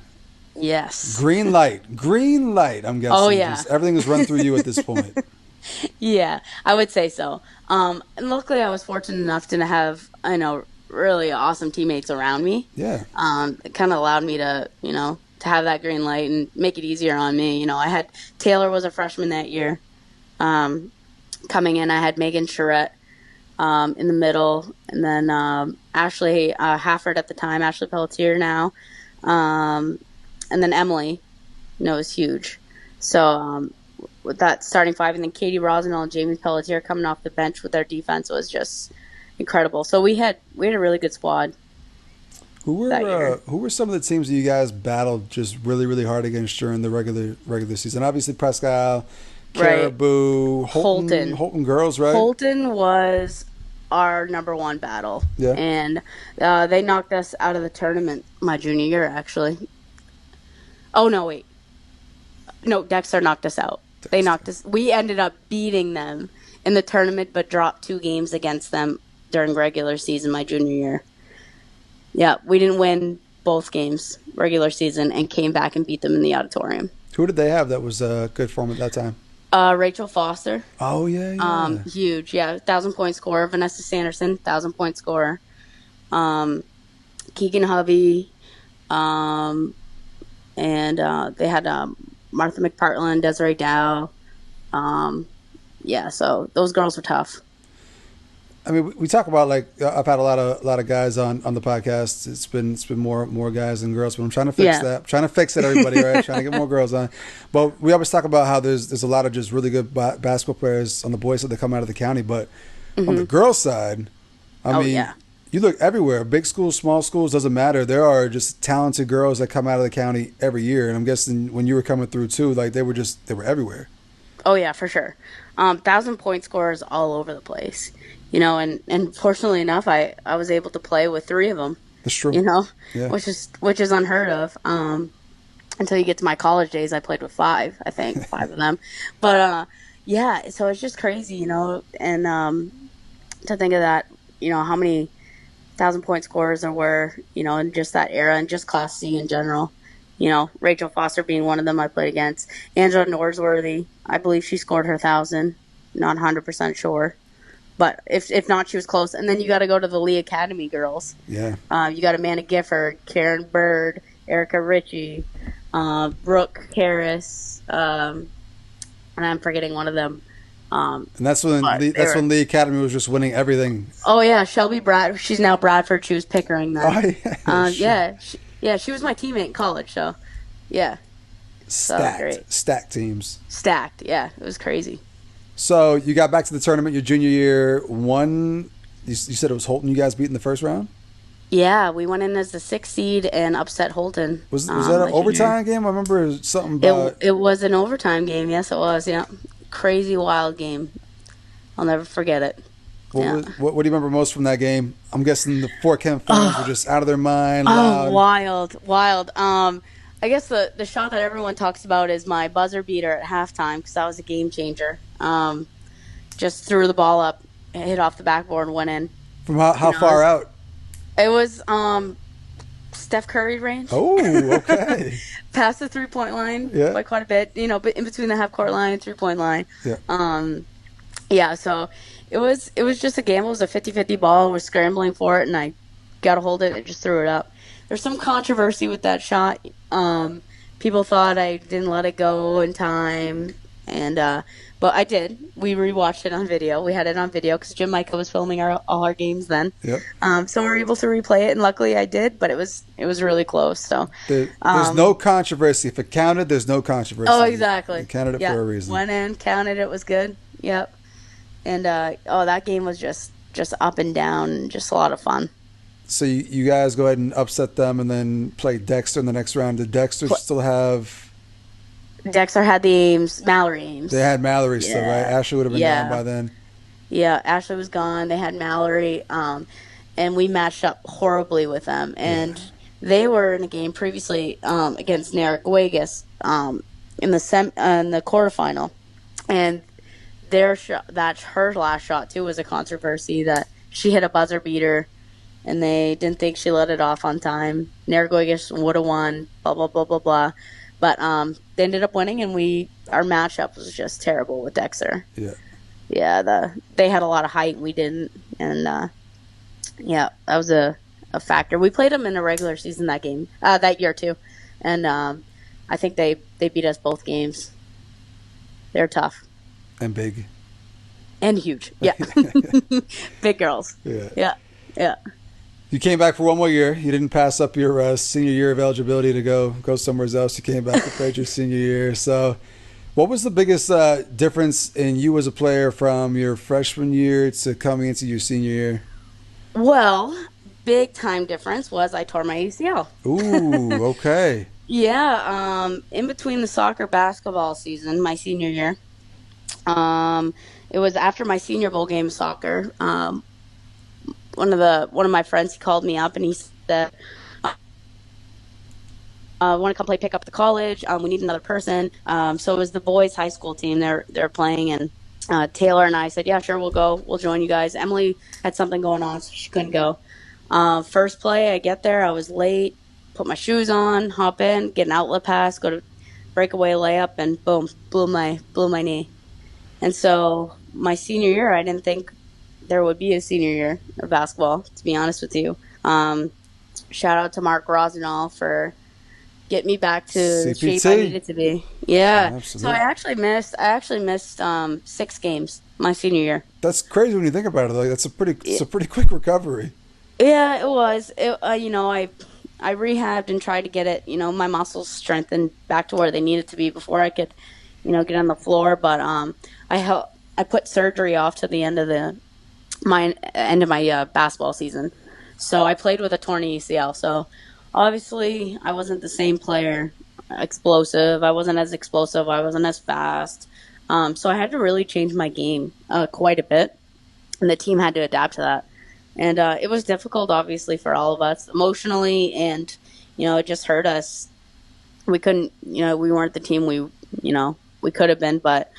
Yes. green light. I'm Oh guessing yeah. just everything is run through you at this point. Yeah, I would say so. And luckily, I was fortunate enough to have, really awesome teammates around me. Yeah. It kind of allowed me to, to have that green light and make it easier on me. I had Taylor was a freshman that year. Um, Coming in, I had Megan Charette in the middle, and then Ashley Hafford at the time, Ashley Pelletier now, um, and then Emily, is huge. So with that starting five, and then Katie Rosendale and Jamie Pelletier coming off the bench with their defense was just incredible. So we had a really good squad that year. Who were some of the teams that you guys battled just really really hard against during the regular season? Obviously Pascal, Right. Caribou, Holton. Holton girls, right? Holton was our number one battle, Yeah. and they knocked us out of the tournament my junior year, actually. Oh no, wait, no, Dexter knocked us out. They Dexter. knocked us. We ended up beating them in the tournament, but dropped 2 games against them during regular season my junior year. Yeah, we didn't win both games regular season, and came back and beat them in the auditorium. Who did they have that was good for them at that time? Rachel Foster. Oh yeah, yeah. Huge, yeah, 1,000 point scorer. Vanessa Sanderson, 1,000 point scorer. Keegan Hovey, and they had Martha McPartland, Desiree Dow. Yeah, so those girls were tough. I mean, we talk about like I've had a lot of guys on the podcast. It's been more guys than girls, but I'm trying to fix Yeah. that. I'm trying to fix it, everybody, right? Trying to get more girls on. But we always talk about how there's a lot of just really good basketball players on the boys side that come out of the county, but on the girls side, I Oh, mean, yeah. you look everywhere. Big schools, small schools, doesn't matter. There are just talented girls that come out of the county every year, and I'm guessing when you were coming through too, like they were everywhere. Oh yeah, for sure. 1,000 point scorers all over the place. And fortunately enough, I was able to play with 3 of them. That's true. Yeah. Which is unheard of. Until you get to my college days, I played with 5. I think 5 of them. But Yeah, so it's just crazy, and to think of that, how many 1,000 point scorers there were, in just that era and just Class C in general. Rachel Foster being one of them I played against. Angela Norsworthy, I believe she scored her 1,000. Not 100% sure, but if not, she was close. And then you got to go to the Lee Academy girls. Yeah. You got Amanda Gifford, Karen Bird, Erica Ritchie, Brooke Harris, and I'm forgetting one of them. And that's when Lee Academy was just winning everything. Oh yeah, Shelby Brad. She's now Bradford. She was Pickering then. Oh, yeah, she was my teammate in college. So, yeah, stacked teams. Stacked. Yeah, it was crazy. So you got back to the tournament your junior year. You said it was Holton. You guys beat in the first round. Yeah, we went in as the 6th seed and upset Holton. Was that an overtime game? I remember something about it was an overtime game. Yes, it was. Yeah, crazy wild game. I'll never forget it. What do you remember most from that game? I'm guessing the Fort Kent fans were just out of their mind. Loud. Wild. I guess the shot that everyone talks about is my buzzer beater at halftime because that was a game changer. Just threw the ball up, hit off the backboard, and went in. From how far out? It was Steph Curry range. Oh, okay. Past the 3-point line by quite a bit, but in between the half-court line and 3-point line. Yeah. So it was just a gamble. It was a 50-50 ball. We're scrambling for it, and I got a hold of it and just threw it up. There's some controversy with that shot. People thought I didn't let it go in time, but I did. We rewatched it on video. We had it on video because Jim Micah was filming all our games then. Yep. So we were able to replay it, and luckily I did. But it was really close. So there's no controversy. If it counted, there's no controversy. Oh, exactly. You counted it for a reason. Went in, counted it, was good. Yep. And that game was just up and down, and just a lot of fun. So you guys go ahead and upset them, and then play Dexter in the next round. Did Dexter still have? Dexter had Mallory Ames. They had Mallory still, right? Ashley would have been gone by then. Yeah, Ashley was gone. They had Mallory, and we matched up horribly with them. And they were in a game previously against Narragansett in the quarterfinal, and her last shot too was a controversy that she hit a buzzer beater, and they didn't think she let it off on time. Narragansett would have won. Blah blah blah blah blah. But they ended up winning, and our matchup was just terrible with Dexter. Yeah, they had a lot of height, and we didn't, and that was a factor. We played them in a regular season that year too, and I think they beat us both games. They're tough and big and huge. Yeah, big girls. Yeah. You came back for one more year. You didn't pass up your senior year of eligibility to go somewhere else. You came back to play your senior year. So what was the biggest difference in you as a player from your freshman year to coming into your senior year? Well, big time difference was I tore my ACL. Ooh, okay. Yeah, in between the soccer basketball season, my senior year, it was after my senior bowl game of soccer. One of my friends, he called me up and he said, want to come pick up the college. We need another person. So it was the boys' high school team. They're playing, and Taylor and I said, yeah, sure, we'll go. We'll join you guys. Emily had something going on, so she couldn't go. First play, I get there. I was late. Put my shoes on, hop in, get an outlet pass, go to breakaway layup, and boom, blew my knee. And so my senior year, I didn't think there would be a senior year of basketball, to be honest with you. Shout out to Mark Rosenall for getting me back to the shape I needed to be. Yeah. Absolutely. So I actually missed 6 games my senior year. That's crazy when you think about it. Like it's a pretty quick recovery. Yeah, it was. I rehabbed and tried to get it, my muscles strengthened back to where they needed to be before I could, get on the floor. But I put surgery off to the end of my basketball season. So I played with a torn ACL. So obviously I wasn't the same player, explosive. I wasn't as explosive. I wasn't as fast. So I had to really change my game quite a bit, and the team had to adapt to that. And it was difficult, obviously, for all of us emotionally, and it just hurt us. We couldn't, we weren't the team we could have been, but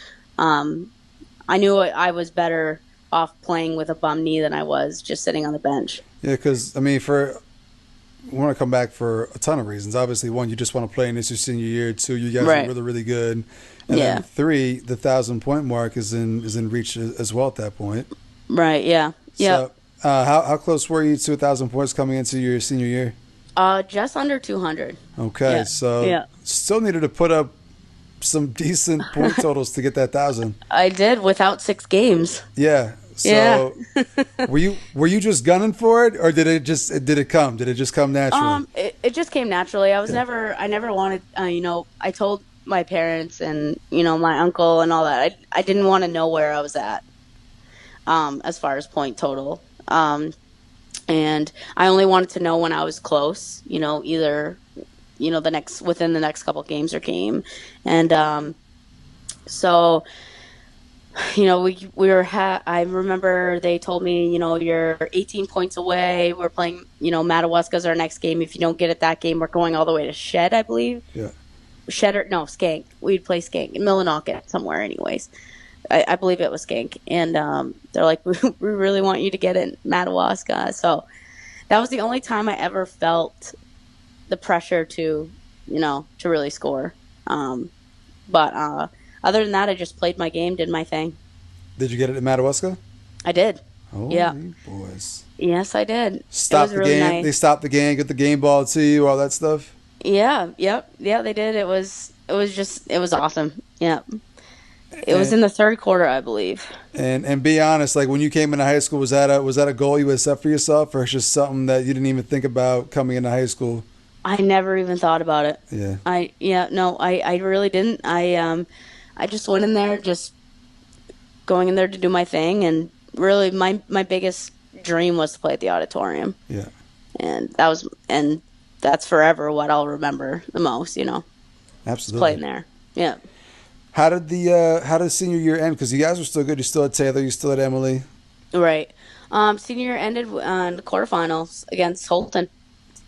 I knew I was better off playing with a bum knee than I was just sitting on the bench. Yeah, because I mean, we want to come back for a ton of reasons. Obviously, one, you just want to play, and it's your senior year. Two, you guys are Right. really, really good, and Yeah. then three, the 1,000 point mark is in reach as well at that point. Right. Yeah. Yep. So, how close were you to 1,000 points coming into your senior year? Just under 200. Okay, Yeah. so Yeah. still needed to put up some decent point totals to get that 1,000. I did without 6 games. Yeah. Yeah. So were you just gunning for it, or did it come? Did it just come naturally? It just came naturally. Yeah. I never wanted, I told my parents and, my uncle and all that. I didn't want to know where I was at, as far as point total. And I only wanted to know when I was close, either, within the next couple games or game. And, so, I remember they told me, you're 18 points away. We're playing, Madawaska's our next game. If you don't get it that game, we're going all the way to Shed, I believe. Yeah. Shed or no, Skank. We'd play Skank in Millinocket somewhere anyways. I believe it was Skank. And they're like, we really want you to get in Madawaska. So that was the only time I ever felt the pressure to really score. But other than that, I just played my game, did my thing. Did you get it at Madawaska? I did. Oh, Yeah. boys. Yes, I did. Stop It was the really game. nice. They stopped the game, get the game ball to you, all that stuff. Yeah, yep. Yeah, they did. It was awesome. Yeah. It was And in the third quarter, I believe. and be honest, like when you came into high school, was that a goal you had set for yourself, or it's just something that you didn't even think about coming into high school? I never even thought about it. Yeah. I really didn't. I just went in there just going in there to do my thing, and really my biggest dream was to play at the auditorium. Yeah. And that's forever what I'll remember the most, Absolutely. playing there. Yeah. How did senior year end? Because you guys were still good. You still had Taylor. You still had Emily. Right. Senior year ended in the quarterfinals against Holton.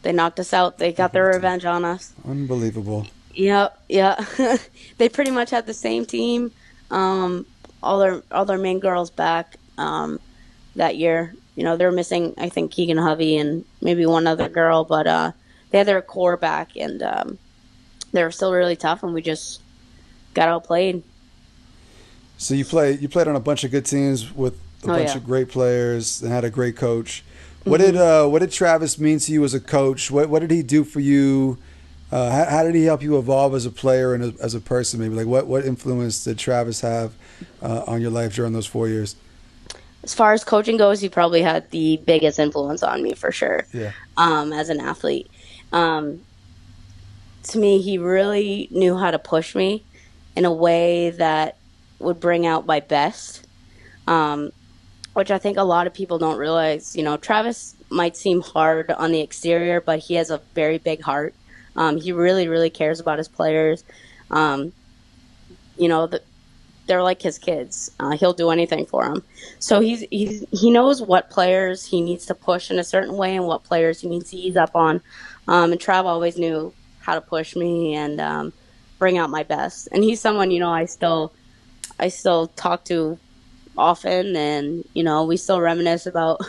They knocked us out. They got their revenge on us. Unbelievable. Yep, yeah. They pretty much had the same team. All their main girls back that year. They were missing, I think, Keegan Hovey and maybe one other girl, but they had their core back, and they were still really tough, and we just got outplayed. So you played on a bunch of good teams with a bunch Yeah. of great players and had a great coach. Mm-hmm. What did Travis mean to you as a coach? What did he do for you? How did he help you evolve as a player and as a person? Maybe like what influence did Travis have on your life during those 4 years? As far as coaching goes, he probably had the biggest influence on me for sure. Yeah. As an athlete, to me, he really knew how to push me in a way that would bring out my best, which I think a lot of people don't realize. Travis might seem hard on the exterior, but he has a very big heart. He really, really cares about his players. They're like his kids. He'll do anything for them. So he knows what players he needs to push in a certain way and what players he needs to ease up on. And Trav always knew how to push me and bring out my best. And he's someone I still talk to often, and we still reminisce about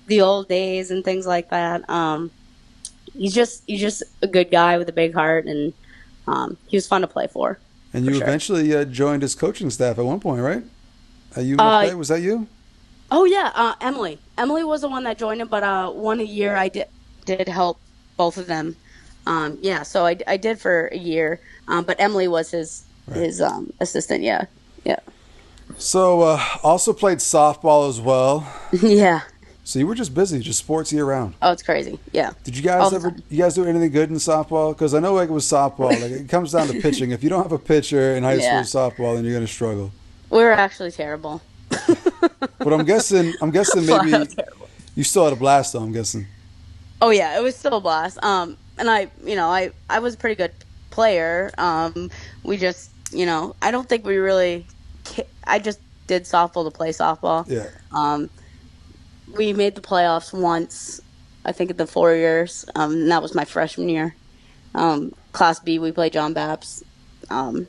the old days and things like that. He's just a good guy with a big heart, and he was fun to play for. And you sure. eventually joined his coaching staff at one point, right? Was that you? Oh yeah, Emily. Emily was the one that joined him, but one a year I did help both of them. So I did for a year, but Emily was his assistant. Yeah. So also played softball as well. Yeah. So you were just busy, just sports year round. Oh, it's crazy. Yeah. Did you guys do anything good in softball? Because I know like it was softball. Like it comes down to pitching. If you don't have a pitcher in high school softball, then you're gonna struggle. We were actually terrible. But I'm guessing maybe Terrible. you still had a blast though. I'm guessing. Oh yeah, it was still a blast. And I was a pretty good player. We just, I don't think we really. I just did softball to play softball. Yeah. We made the playoffs once, I think, in the 4 years, and that was my freshman year. Class B, we played John Baps, and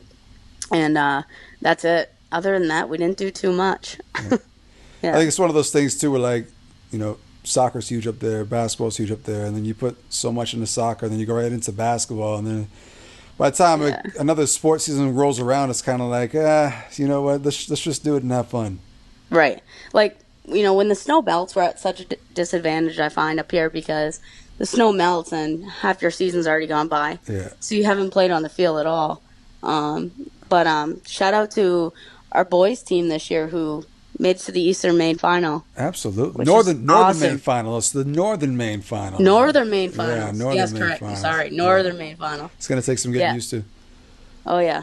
that's it. other than that, we didn't do too much. I think it's one of those things too, where like, soccer's huge up there, basketball's huge up there, and then you put so much into soccer, and then you go right into basketball, and then by the time another sports season rolls around, it's kind of like, you know what, let's just do it and have fun. Right. Like, when the snow melts, we're at such a disadvantage, I find, up here, because the snow melts and half your season's already gone by. Yeah. So you haven't played on the field at all. But shout out to our boys team this year who made it to the Eastern Maine final. Absolutely. Northern Maine final. It's the Northern Maine final. Northern Maine final. Yeah, Northern yes, Maine correct. final. Sorry, Northern Maine final. It's going to take some getting used to. Oh, yeah.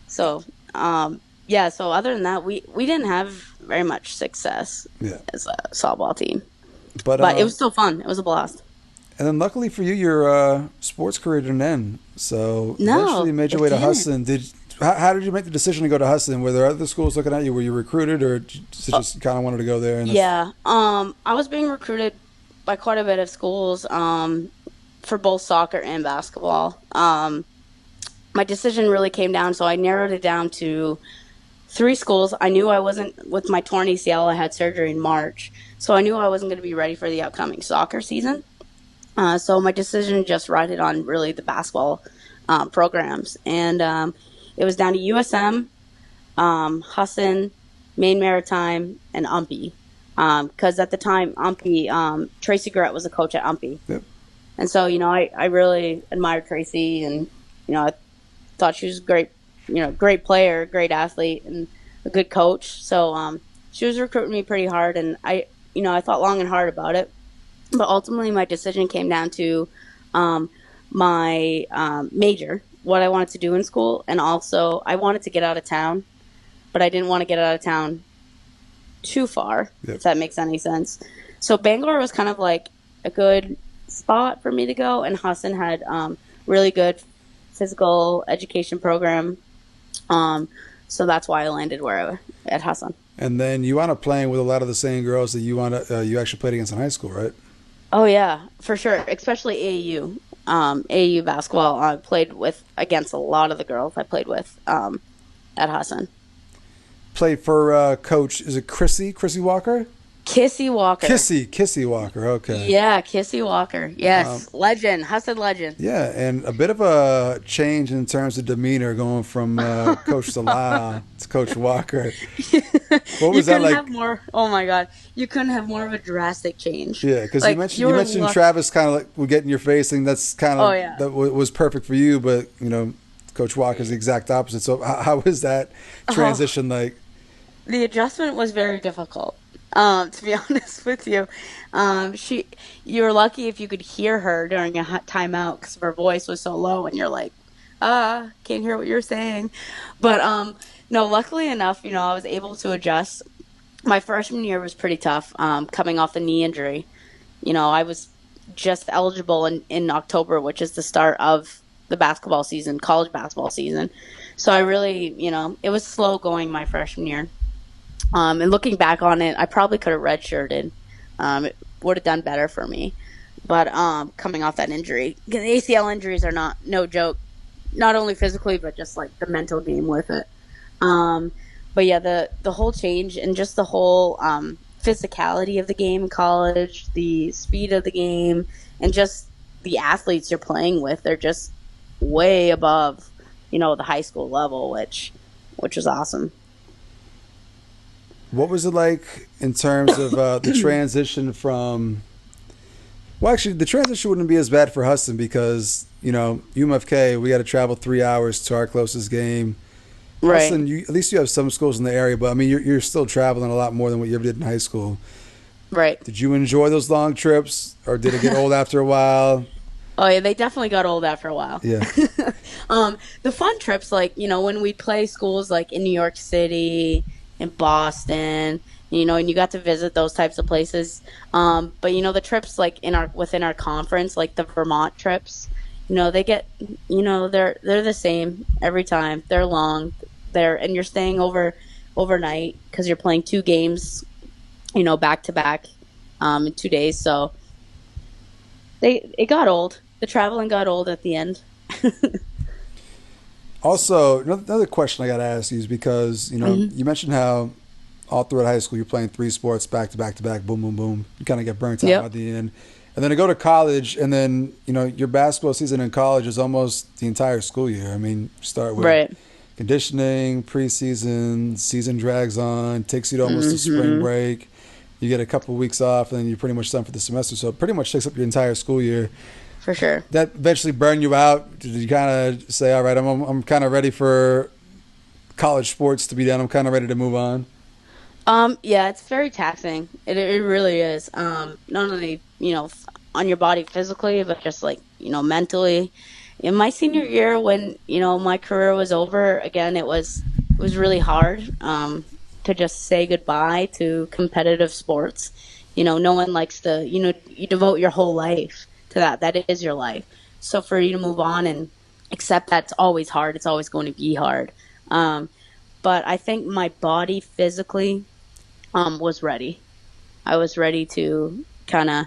So, so other than that, we didn't have very much success as a softball team. But it was still fun. It was a blast. And then luckily for you, your sports career didn't end. So eventually you made your way to Husson. How did you make the decision to go to Husson? Were there other schools looking at you? Were you recruited, or just kind of wanted to go there? I was being recruited by quite a bit of schools for both soccer and basketball. My decision really came down, so I narrowed it down to 3 schools. I knew I wasn't, with my torn ACL, I had surgery in March, so I knew I wasn't going to be ready for the upcoming soccer season. So my decision just rested on really the basketball programs. And it was down to USM, Husson, Maine Maritime, and UMPI. Because at the time, UMPI, Tracy Garrett was a coach at UMPI. Yep. And so, I really admired Tracy, and, I thought she was great player, great athlete, and a good coach. So she was recruiting me pretty hard, and I thought long and hard about it. But ultimately, my decision came down to my major, what I wanted to do in school, and also I wanted to get out of town, but I didn't want to get out of town too far, if that makes any sense. So Bangor was kind of like a good spot for me to go, and Husson had really good physical education program. So that's why I landed at Husson. And then you wound up playing with a lot of the same girls that you actually played against in high school, right? Oh yeah, for sure. Especially AAU. AAU basketball. I played against a lot of the girls I played with at Husson. Played for coach, is it Chrissy Walker? Kissy Walker. Kissy Walker, okay. Yeah, Kissy Walker. Yes, legend, Husson legend. Yeah, and a bit of a change in terms of demeanor going from Coach Salah to Coach Walker. What was that like? Oh my God, you couldn't have more of a drastic change. Yeah, because you mentioned Travis kind of like would get in your face, and that's kind of that was perfect for you, but Coach Walker's the exact opposite. So how was that transition like? The adjustment was very difficult. To be honest with you, you were lucky if you could hear her during a timeout because her voice was so low, and you're like, can't hear what you're saying. But no, luckily enough, I was able to adjust. My freshman year was pretty tough, coming off the knee injury. I was just eligible in October, which is the start of the basketball season, college basketball season. So I really, it was slow going my freshman year. And looking back on it, I probably could have redshirted. It would have done better for me. But coming off that injury, the ACL injuries are no joke, not only physically, but just like the mental game with it. But yeah, the whole change and just the whole physicality of the game in college, the speed of the game, and just the athletes you're playing with, they're just way above, the high school level, which was awesome. What was it like in terms of the transition from? Well, actually, the transition wouldn't be as bad for Husson because UMFK, we got to travel 3 hours to our closest game. Right. Husson, at least you have some schools in the area, but I mean, you're still traveling a lot more than what you ever did in high school. Right. Did you enjoy those long trips, or did it get old after a while? Oh yeah, they definitely got old after a while. Yeah. The fun trips, like when we play schools like in New York City, in Boston, and you got to visit those types of places. But the trips like within our conference, like the Vermont trips, they get, they're the same every time. They're long, and you're staying overnight because you're playing 2 games, back to back, in 2 days. So it got old. The traveling got old at the end. Also, another question I got to ask you is because, you mentioned how all throughout high school you're playing 3 sports back to back to back, boom, boom, boom. You kind of get burnt out Yep. by the end. And then to go to college, and then, your basketball season in college is almost the entire school year. I mean, you start with Right. conditioning, preseason, season drags on, takes you to almost a spring Mm-hmm. break. You get a couple of weeks off, and then you're pretty much done for the semester. So it pretty much takes up your entire school year. For sure. That eventually burn you out? Did you kind of say, all right, I'm kind of ready for college sports to be done. I'm kind of ready to move on? Yeah, it's very taxing. It really is. Not only, on your body physically, but just like, mentally. In my senior year when, my career was over, again, it was really hard, to just say goodbye to competitive sports. No one likes to, you devote your whole life to that. That is your life. So for you to move on and accept that's always hard. It's always going to be hard. But I think my body physically was ready. I was ready to kind of,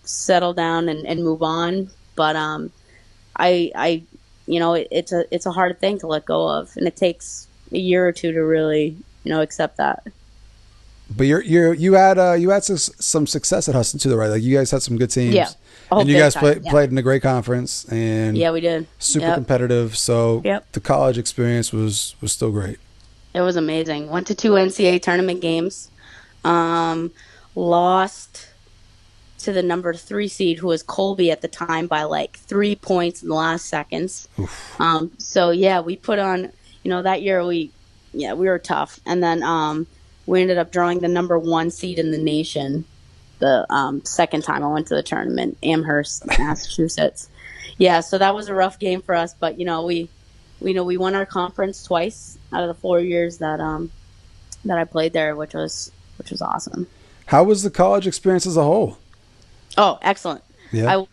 settle down and move on. But it's a hard thing to let go of, and it takes a year or two to really, accept that. But you had some success at Husson too, though, right? Like you guys had some good teams. Yeah. Oh, And you big guys time. Yeah. played in a great conference and Yeah, we did. super Yep. competitive. So Yep. the college experience was still great. It was amazing. Went to 2 NCAA tournament games. Lost to the number 3 seed, who was Colby at the time, by like 3 points in the last seconds. So yeah, we put on, that year we were tough. And then we ended up drawing the number 1 seed in the nation the second time I went to the tournament, Amherst, Massachusetts. Yeah, so that was a rough game for us, but we won our conference twice out of the 4 years that I played there, which was awesome. How was the college experience as a whole? Oh, excellent. Yeah. I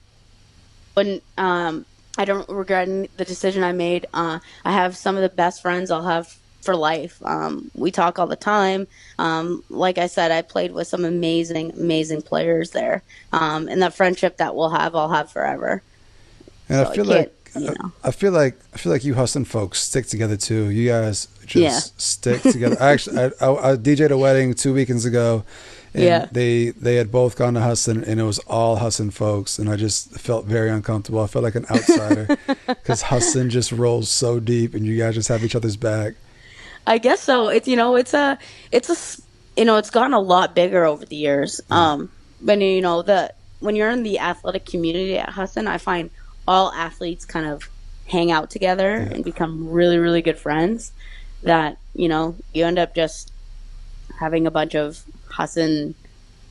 wouldn't. I don't regret the decision I made. I have some of the best friends I'll have for life. We talk all the time. Like I said, I played with some amazing, amazing players there, and that friendship that I'll have forever. And So I feel like you Husson folks stick together too. You guys just stick together. I DJ'd a wedding 2 weekends ago, and they had both gone to Husson, and it was all Husson folks, and I just felt very uncomfortable. I felt like an outsider because Husson just rolls so deep, and you guys just have each other's back. I guess so. It's it's gotten a lot bigger over the years. But when you're in the athletic community at Husson, I find all athletes kind of hang out together and become really, really good friends. That you end up just having a bunch of Husson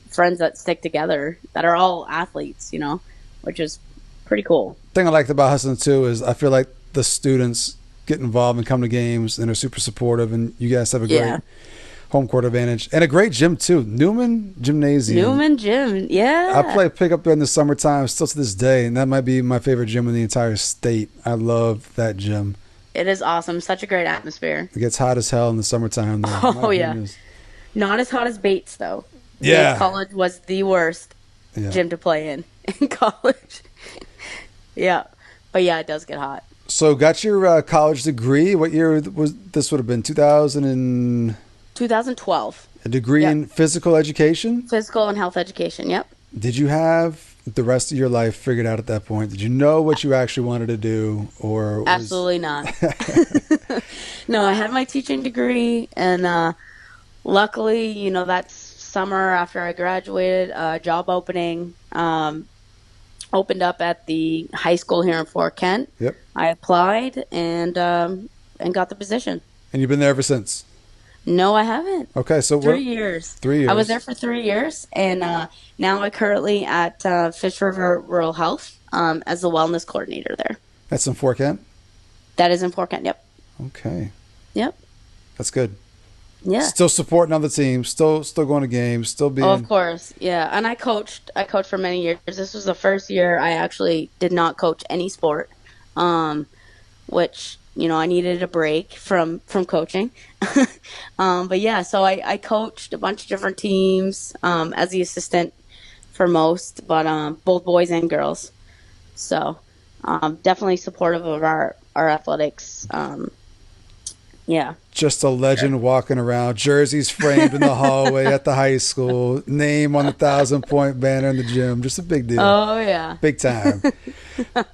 friends that stick together that are all athletes. Which is pretty cool. The thing I liked about Husson too is I feel like the students get involved and come to games and are super supportive, and you guys have a great home court advantage and a great gym too. Newman Gymnasium. Newman Gym, yeah. I play pickup there in the summertime still to this day, and that might be my favorite gym in the entire state. I love that gym. It is awesome. Such a great atmosphere. It gets hot as hell in the summertime though. Oh yeah. Not as hot as Bates though. Yeah. Bates College was the worst gym to play in college. Yeah. But yeah, it does get hot. So got your college degree. What year was this? Would have been 2012. A degree in physical education? Physical and health education, yep. Did you have the rest of your life figured out at that point? Did you know what you actually wanted to do? Absolutely not. No, I had my teaching degree, and luckily, that summer after I graduated, a job opening opened up at the high school here in Fort Kent. Yep. I applied and got the position. And you've been there ever since? No, I haven't. Okay, so 3 years. 3 years. I was there for 3 years, and now I'm currently at Fish River Rural Health as the wellness coordinator there. That's in Fort Kent? That is in Fort Kent, yep. Okay. Yep. That's good. Yeah. Still supporting other teams, still going to games, still being... Oh, of course, yeah. And I coached for many years. This was the first year I actually did not coach any sport, which, I needed a break from coaching. But yeah, so I coached a bunch of different teams as the assistant for most, but both boys and girls. So definitely supportive of our athletics. Yeah. Just a legend walking around. Jerseys framed in the hallway at the high school. Name on the 1,000-point banner in the gym. Just a big deal. Oh yeah. Big time.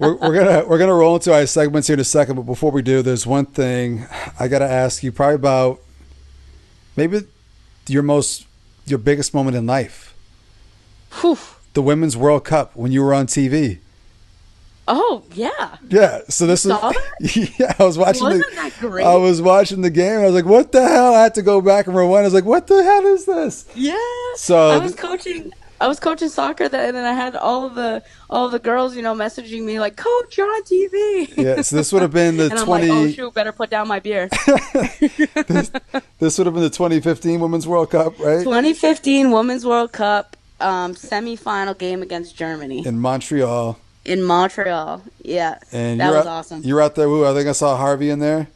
we're gonna roll into our segments here in a second, but before we do, there's one thing I gotta ask you, probably about maybe your biggest moment in life. Whew. The Women's World Cup when you were on TV. Oh yeah. Yeah. So this is yeah. I was watching. Wasn't that great? I was watching the game. I was like, "What the hell?" I had to go back and rewind. I was like, "What the hell is this?" Yeah. So I was coaching soccer, and then I had all of the girls, messaging me like, "Coach, you're on TV." Yeah. So this would have been the and I'm 20. like, "Oh shoot, better put down my beer." This would have been the 2015 Women's World Cup, right? 2015 Women's World Cup semifinal game against Germany In Montreal. in Montreal. Yeah, And that was awesome. You were out there. Who? I think I saw Harvey in there.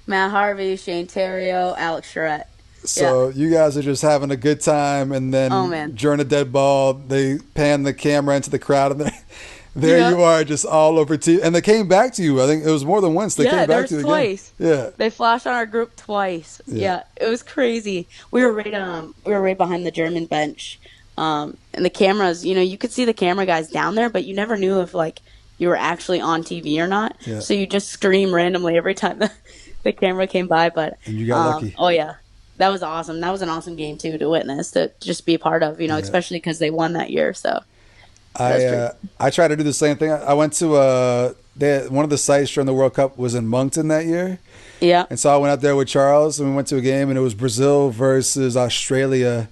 Matt Harvey, Shane Terrio, Alex Charette. So you guys are just having a good time, and then during a dead ball, they pan the camera into the crowd, and there you are, just all over TV. And they came back to you. I think it was more than once. They came back to you twice. Again. Yeah, they flashed on our group twice. Yeah, it was crazy. We were right behind the German bench, and the cameras. You could see the camera guys down there, but you never knew if you were actually on TV or not. Yeah. So you just scream randomly every time the camera came by. But and you got lucky. Oh yeah. That was awesome. That was an awesome game too to witness, to just be a part of, especially because they won that year. So I tried to do the same thing. I went to one of the sites during the World Cup was in Moncton that year. Yeah. And so I went out there with Charles, and we went to a game, and it was Brazil versus Australia.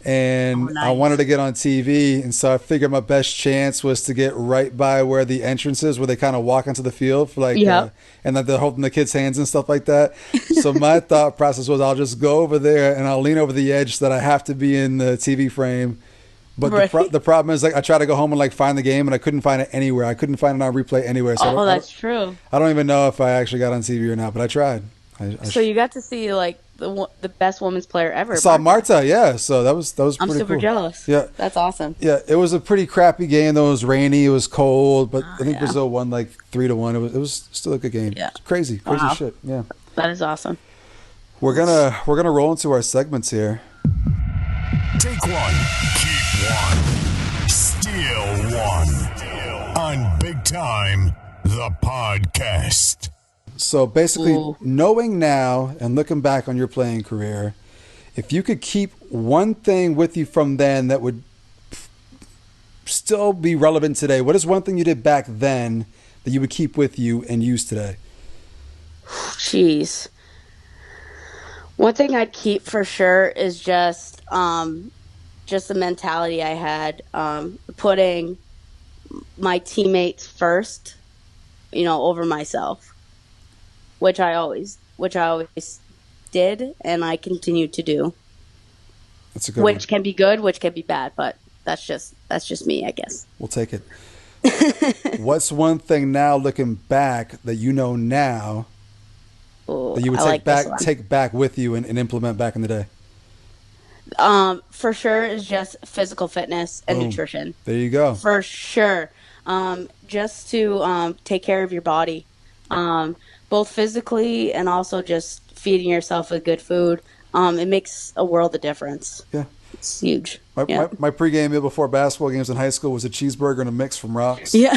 And nice. I wanted to get on TV, and so I figured my best chance was to get right by where the entrance is, where they kind of walk onto the field for and then they're holding the kids' hands and stuff like that. So my thought process was, I'll just go over there and I'll lean over the edge so that I have to be in the TV frame. But the problem is, I tried to go home and find the game, and I couldn't find it anywhere. I couldn't find it on replay anywhere. So that's true. I don't even know if I actually got on TV or not, but I tried. So you got to see the best women's player ever. I saw Marta, yeah. So that was pretty cool. I'm super jealous. Yeah, that's awesome. Yeah, it was a pretty crappy game though. It was rainy, it was cold, but I think Brazil won 3-1. It was still a good game. Yeah, crazy shit. Yeah, that is awesome. We're gonna roll into our segments here. Take one, keep one, steal one. On Big Time, the podcast. So basically, knowing now and looking back on your playing career, if you could keep one thing with you from then that would still be relevant today, what is one thing you did back then that you would keep with you and use today? Jeez. One thing I'd keep for sure is just the mentality I had, putting my teammates first, over myself. Which I always did, and I continue to do. That's a good which can be good, which can be bad, but that's just me, I guess. We'll take it. What's one thing now, looking back, that now that you would take back with you and implement back in the day? For sure is just physical fitness and nutrition. There you go. For sure. Just to take care of your body. Both physically and also just feeding yourself with good food. It makes a world of difference. Yeah. It's huge. My pregame meal before basketball games in high school was a cheeseburger and a mix from Rocks. Yeah.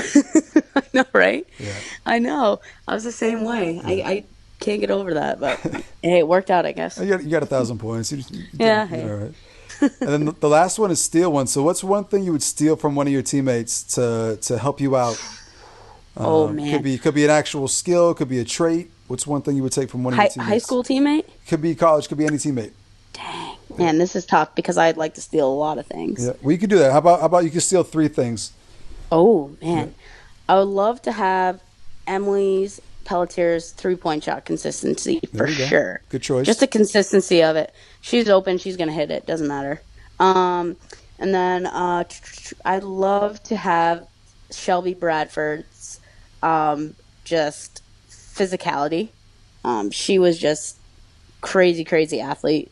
I know, right? Yeah. I know. I was the same way. Yeah. I can't get over that, but hey, it worked out, I guess. You got 1,000 points. You hey. All right. And then the last one is steal one. So what's one thing you would steal from one of your teammates to help you out? Man. Could be an actual skill, could be a trait. What's one thing you would take from one of your teammates? High school teammate? Could be college, could be any teammate. Dang. Man, this is tough because I'd like to steal a lot of things. Yeah, well, you could do that. How about you could steal 3 things? Oh, man. Yeah. I would love to have Emily's Pelletier's 3-point shot consistency for sure. Good choice. Just the consistency of it. She's open, she's going to hit it. Doesn't matter. And then I'd love to have Shelby Bradford's just physicality. She was just crazy athlete.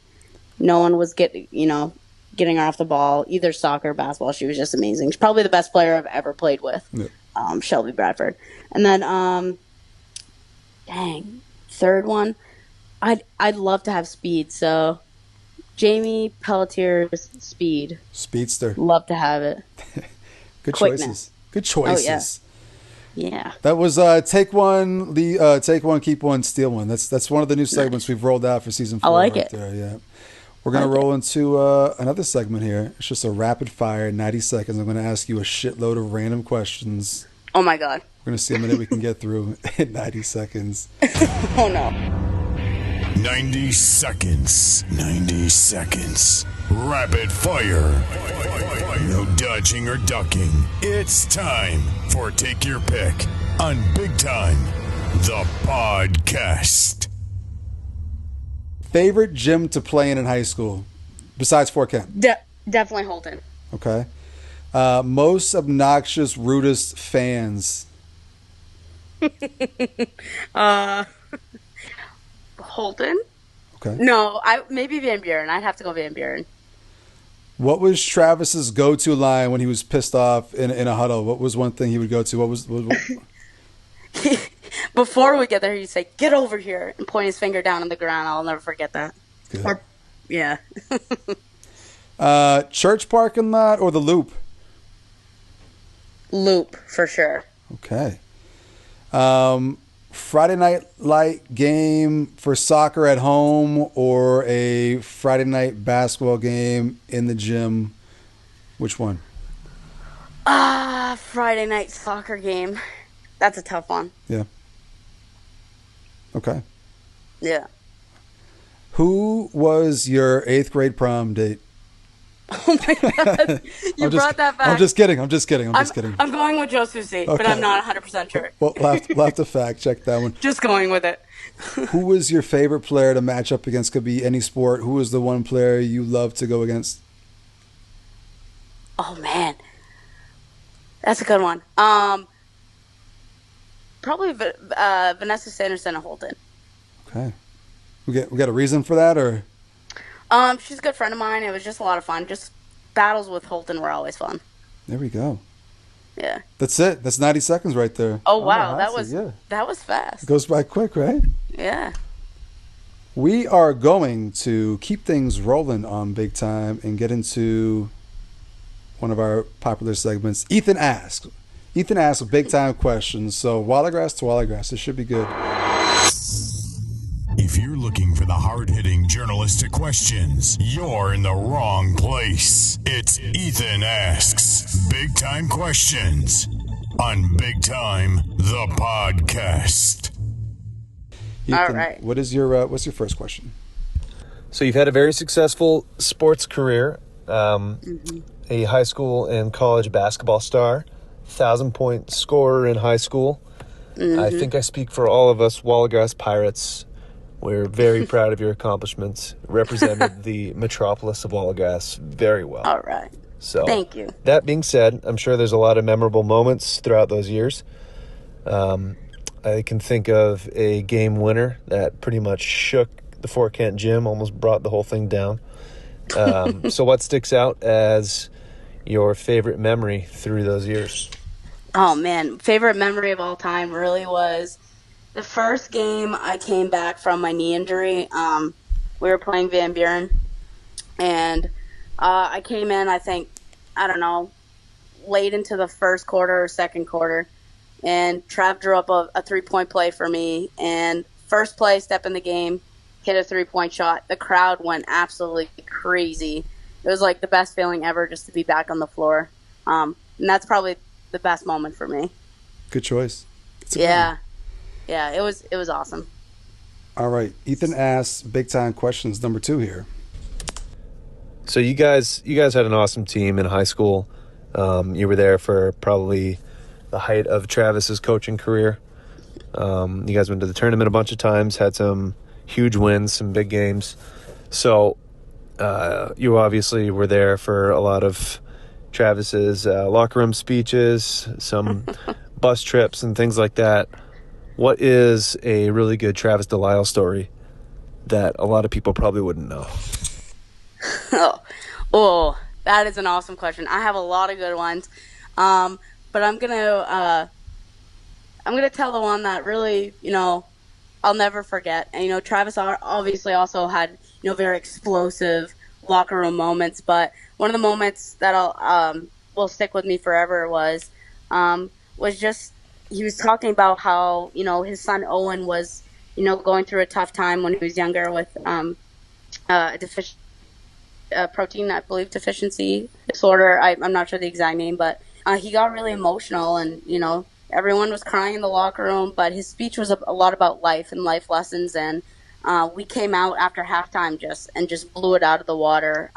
No one was getting her off the ball, either soccer or basketball. She was just amazing. She's probably the best player I've ever played with. Yeah. Shelby Bradford. And then Dang. Third one. I'd love to have speed. So Jamie Pelletier's speed. Speedster. Love to have it. Good Quickness. choices. Good choices. Oh, yeah. That was take one, take one, keep one, steal one. That's one of the new segments we've rolled out for season 4. I like right it. there. Yeah. We're gonna roll into another segment here. It's just a rapid fire, 90 seconds. I'm gonna ask you a shitload of random questions. Oh my God. We're gonna see how many we can get through in 90 seconds. Oh no. 90 seconds. 90 seconds. Rapid fire. No dodging or ducking. It's time for Take Your Pick on Big Time, the podcast. Favorite gym to play in high school, besides Fort Kent? Definitely Holton. Okay. Most obnoxious, rudest fans. Holton? Okay. No, maybe Van Buren. I'd have to go Van Buren. What was Travis's go-to line when he was pissed off in a huddle? What was one thing he would go to? What Before we get there, he'd say, "Get over here," and point his finger down on the ground. I'll never forget that. Good. Yeah. Church parking lot or the Loop? Loop, for sure. Okay. Friday night light game for soccer at home or a Friday night basketball game in the gym? Which one? Friday night soccer game. That's a tough one. Yeah. Okay. Yeah. Who was your 8th grade prom date? Oh my God. You brought that back. I'm just kidding. I'm I'm going with Joe Susie, but I'm not 100% sure. Well, we'll have to fact check that one. Just going with it. Who was your favorite player to match up against? Could be any sport. Who was the one player you loved to go against? Oh, man. That's a good one. Probably Vanessa Sanderson and Holton. Okay. We got a reason for that, or? She's a good friend of mine. It was just a lot of fun. Just battles with Holton were always fun. There we go. Yeah. That's it. That's 90 seconds right there. Oh wow, that was fast. It goes by quick, right? Yeah. We are going to keep things rolling on Big Time and get into one of our popular segments. Ethan asks Big Time questions. So Wallagrass to Wallagrass. This should be good. If you're looking for the hard-hitting journalistic questions, you're in the wrong place. It's Ethan Asks Big Time Questions on Big Time, the podcast. Ethan, all right. What's your first question? So you've had a very successful sports career, a high school and college basketball star, 1,000-point scorer in high school. I think I speak for all of us Wallagrass Pirates. We're very proud of your accomplishments. Represented the metropolis of Wallagrass very well. All right. So, thank you. That being said, I'm sure there's a lot of memorable moments throughout those years. I can think of a game winner that pretty much shook the Fort Kent gym, almost brought the whole thing down. So what sticks out as your favorite memory through those years? Oh, man. Favorite memory of all time really was the first game I came back from my knee injury. We were playing Van Buren, and I came in, late into the first quarter or second quarter, and Trav drew up a three-point play for me, and first play, step in the game, hit a three-point shot. The crowd went absolutely crazy. It was like the best feeling ever just to be back on the floor, and that's probably the best moment for me. Good choice. Yeah. Yeah, it was awesome. All right. Ethan asks Big Time questions number 2 here. So you guys had an awesome team in high school. You were there for probably the height of Travis's coaching career. You guys went to the tournament a bunch of times, had some huge wins, some big games. So you obviously were there for a lot of Travis's locker room speeches, some bus trips and things like that. What is a really good Travis Delisle story that a lot of people probably wouldn't know? Oh, that is an awesome question. I have a lot of good ones, but I'm gonna tell the one that really, I'll never forget. And, Travis obviously also had, very explosive locker room moments. But one of the moments that will stick with me forever was just he was talking about how, his son Owen was, going through a tough time when he was younger with protein, I believe, deficiency disorder. I'm not sure the exact name, but he got really emotional, and everyone was crying in the locker room. But his speech was a lot about life and life lessons, and we came out after halftime just blew it out of the water.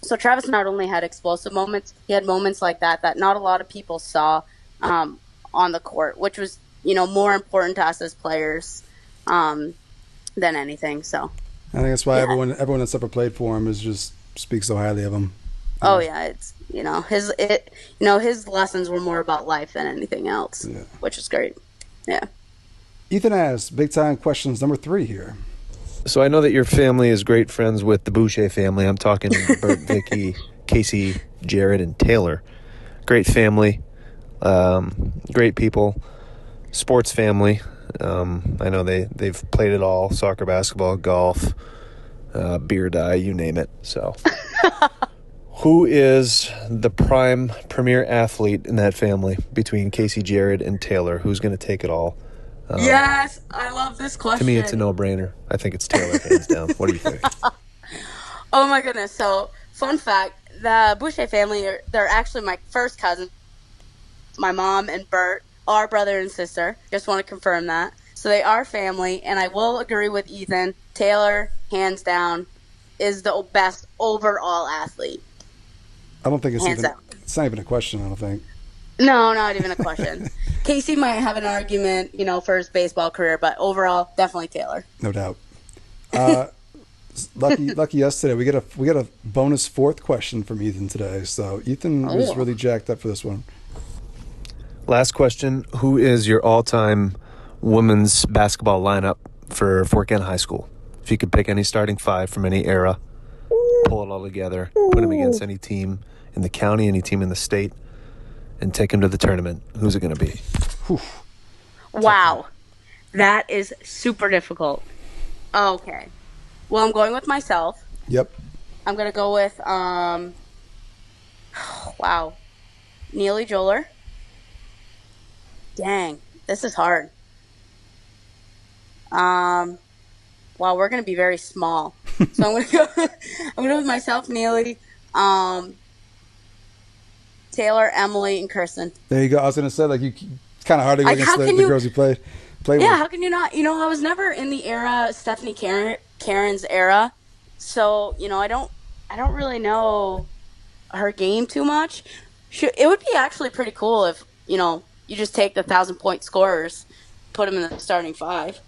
So Travis not only had explosive moments, he had moments like that not a lot of people saw on the court, which was more important to us as players than anything. So. I think that's why everyone that's ever played for him just speaks so highly of him. Oh yeah, it's his lessons were more about life than anything else, which is great. Yeah. Ethan asks, big time questions number 3 here. So I know that your family is great friends with the Boucher family. I'm talking Bert, Vicky, Casey, Jared, and Taylor. Great family, great people, sports family. I know they've played it all: soccer, basketball, golf, beer dye, you name it. So who is the premier athlete in that family between Casey, Jared, and Taylor? Who's going to take it all? Yes, I love this question. To me, it's a no-brainer. I think it's Taylor, hands down. What do you think? Oh, my goodness. So, fun fact, the Boucher family, they're actually my first cousins. My mom and Bert are brother and sister. Just want to confirm that. So, they are family, and I will agree with Ethan. Taylor, hands down, is the best overall athlete. I don't think it's not even a question, I don't think. No, not even a question. Casey might have an argument, for his baseball career, but overall, definitely Taylor. No doubt. Lucky us today. We get a bonus 4th question from Ethan today. So Ethan was really jacked up for this one. Last question: who is your all-time women's basketball lineup for Fort Kent High School? If you could pick any starting 5 from any era, pull it all together, put them against any team in the county, any team in the state, and take them to the tournament, who's it going to be? Whew. Wow. That is super difficult. Okay. Well, I'm going with myself. Yep. I'm going to go with, Neely Joler. Dang, this is hard. Wow, we're going to be very small. So I'm going to go with myself, Neely, Taylor, Emily, and Kirsten. There you go. I was going to say, it's kind of hard to go against the girls you played with. Yeah, how can you not? I was never in the era, Stephanie Karen's era. So, I don't really know her game too much. It would be actually pretty cool if, you just take the 1,000-point scorers, put them in the starting 5.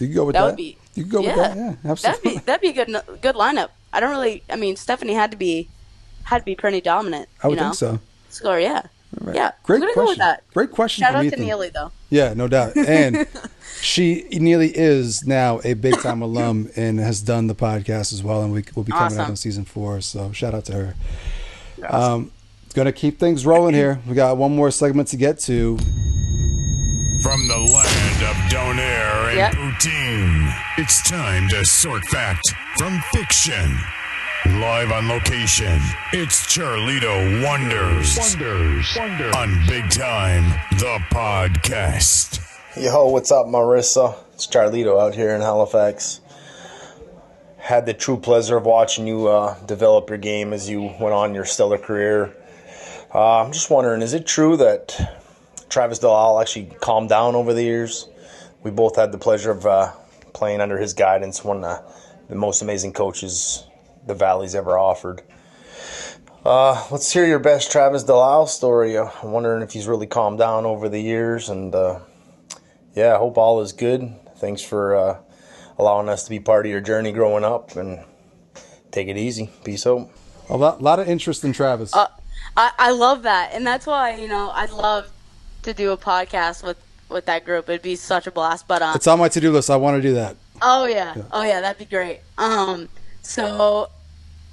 You can go with that. You can go with that. Yeah, absolutely. That'd be a good lineup. Stephanie had to be pretty dominant. I would think so. Score, yeah. Right. Yeah. Great I'm gonna question. Go with that. Great question. Shout from out Ethan. to Neely, though. Yeah, no doubt. And she nearly is now a big time alum and has done the podcast as well. And we'll be coming out on season 4. So shout out to her. Awesome. Going to keep things rolling here. We got one more segment to get to. From the land of Donair and Poutine, it's time to sort fact from fiction. Live on location, it's Charlito Wonders. On Big Time, the podcast. Yo, what's up, Marissa? It's Charlito out here in Halifax. Had the true pleasure of watching you develop your game as you went on your stellar career. I'm just wondering, is it true that Travis Delisle actually calmed down over the years? We both had the pleasure of playing under his guidance, one of the most amazing coaches the Valley's ever offered. Let's hear your best Travis Delisle story. I'm wondering if he's really calmed down over the years, and I hope all is good. Thanks for allowing us to be part of your journey growing up, and take it easy. Peace out. A lot of interest in Travis. I love that, and that's why I'd love to do a podcast with that group. It'd be such a blast. But it's on my to-do list. I want to do that. Oh yeah, that'd be great. So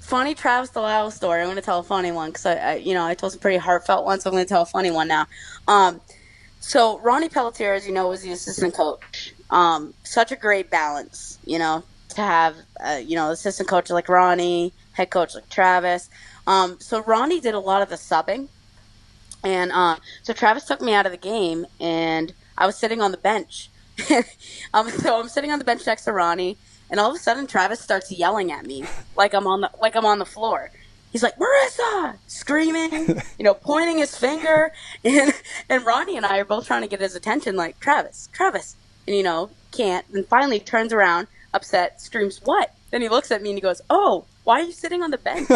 funny Travis Delisle story. I'm going to tell a funny one because I told some pretty heartfelt ones. So I'm going to tell a funny one now. So Ronnie Pelletier, as you know, was the assistant coach such a great balance, to have, assistant coach like Ronnie, head coach like Travis. So Ronnie did a lot of the subbing. And so Travis took me out of the game, and I was sitting on the bench. So I'm sitting on the bench next to Ronnie, and all of a sudden Travis starts yelling at me like I'm on the floor. He's like, Marissa, screaming, pointing his finger, and Ronnie and I are both trying to get his attention, like, Travis, and can't. And finally turns around, upset, screams, what? Then he looks at me and he goes, oh, why are you sitting on the bench?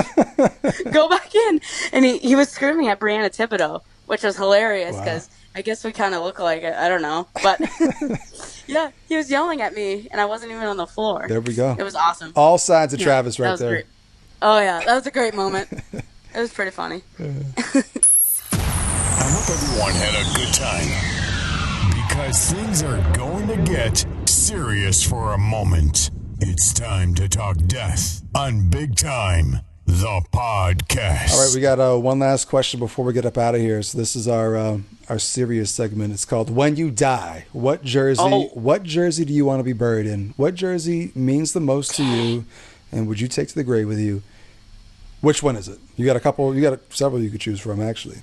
Go back in. And he was screaming at Brianna Thibodeau, which was hilarious because I guess we kind of look like it. I don't know. But, yeah, he was yelling at me, and I wasn't even on the floor. There we go. It was awesome. All sides of Travis right there. Great. Oh, yeah. That was a great moment. It was pretty funny. I hope everyone had a good time, because things are going to get serious for a moment. It's time to talk death on Big Time, the podcast. All right, we got one last question before we get up out of here. So this is our serious segment. It's called When You Die. What jersey do you want to be buried in? What jersey means the most to you, and would you take to the grave with you? Which one is it? You got a couple. You got several you could choose from, actually.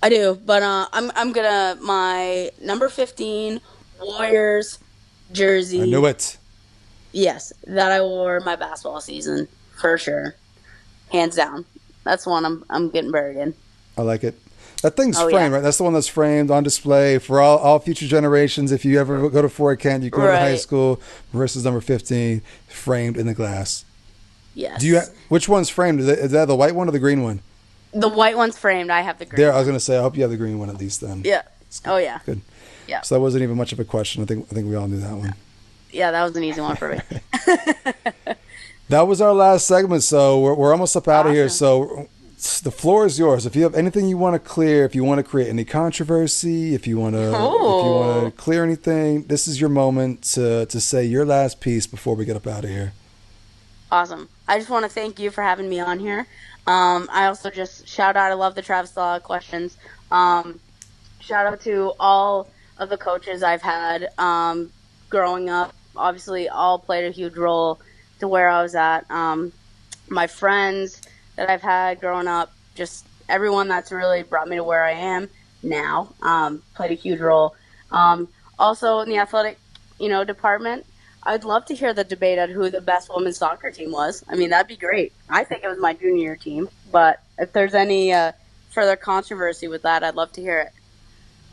I do, but I'm gonna my number 15 Warriors jersey. I knew it. Yes, that I wore my basketball season for sure, hands down. That's the one I'm getting buried in. I like it. That thing's framed, right? That's the one that's framed on display for all future generations. If you ever go to Fort Kent, you go to high school. Marissa's number 15, framed in the glass. Yes. Which one's framed? Is that the white one or the green one? The white one's framed. I have the green. There, I was gonna say. I hope you have the green one at least then. Yeah. Oh yeah. Good. Yeah. So that wasn't even much of a question. I think we all knew that one. Yeah, that was an easy one for me. That was our last segment, so we're almost up out of here. So the floor is yours. If you have anything you want to clear, if you want to create any controversy, if you want to clear anything, this is your moment to say your last piece before we get up out of here. Awesome. I just want to thank you for having me on here. I also just shout out. I love the Travis Law questions. Shout out to all of the coaches I've had growing up. Obviously, all played a huge role to where I was at. My friends that I've had growing up, just everyone that's really brought me to where I am now, played a huge role. Also in the athletic, department, I'd love to hear the debate on who the best women's soccer team was. I mean, that'd be great. I think it was my junior year team, but if there's any further controversy with that, I'd love to hear it.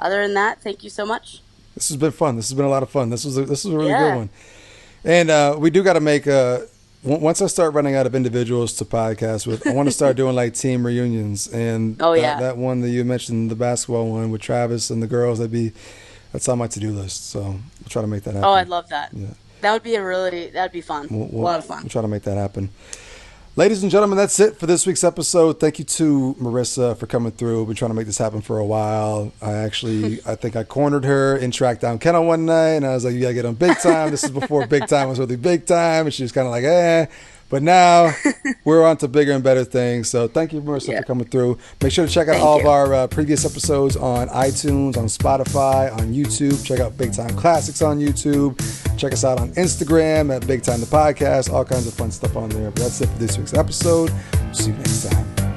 Other than that, thank you so much. This has been fun. This has been a lot of fun. This was a really good one. And we do got to make once I start running out of individuals to podcast with, I want to start doing like team reunions. And that one that you mentioned, the basketball one with Travis and the girls, that's on my to-do list. So we'll try to make that happen. Oh, I'd love that. Yeah. That would be that'd be fun. A lot of fun. We'll try to make that happen. Ladies and gentlemen, that's it for this week's episode. Thank you to Marissa for coming through. We've been trying to make this happen for a while. I think I cornered her in Track Down Kennel one night, and I was like, you got to get on Big Time. This is before Big Time was really Big Time, and she was kind of like, eh. But now we're on to bigger and better things. So thank you, Marissa, for coming through. Make sure to check out all of our previous episodes on iTunes, on Spotify, on YouTube. Check out Big Time Classics on YouTube. Check us out on Instagram at Big Time the Podcast. All kinds of fun stuff on there. But that's it for this week's episode. See you next time.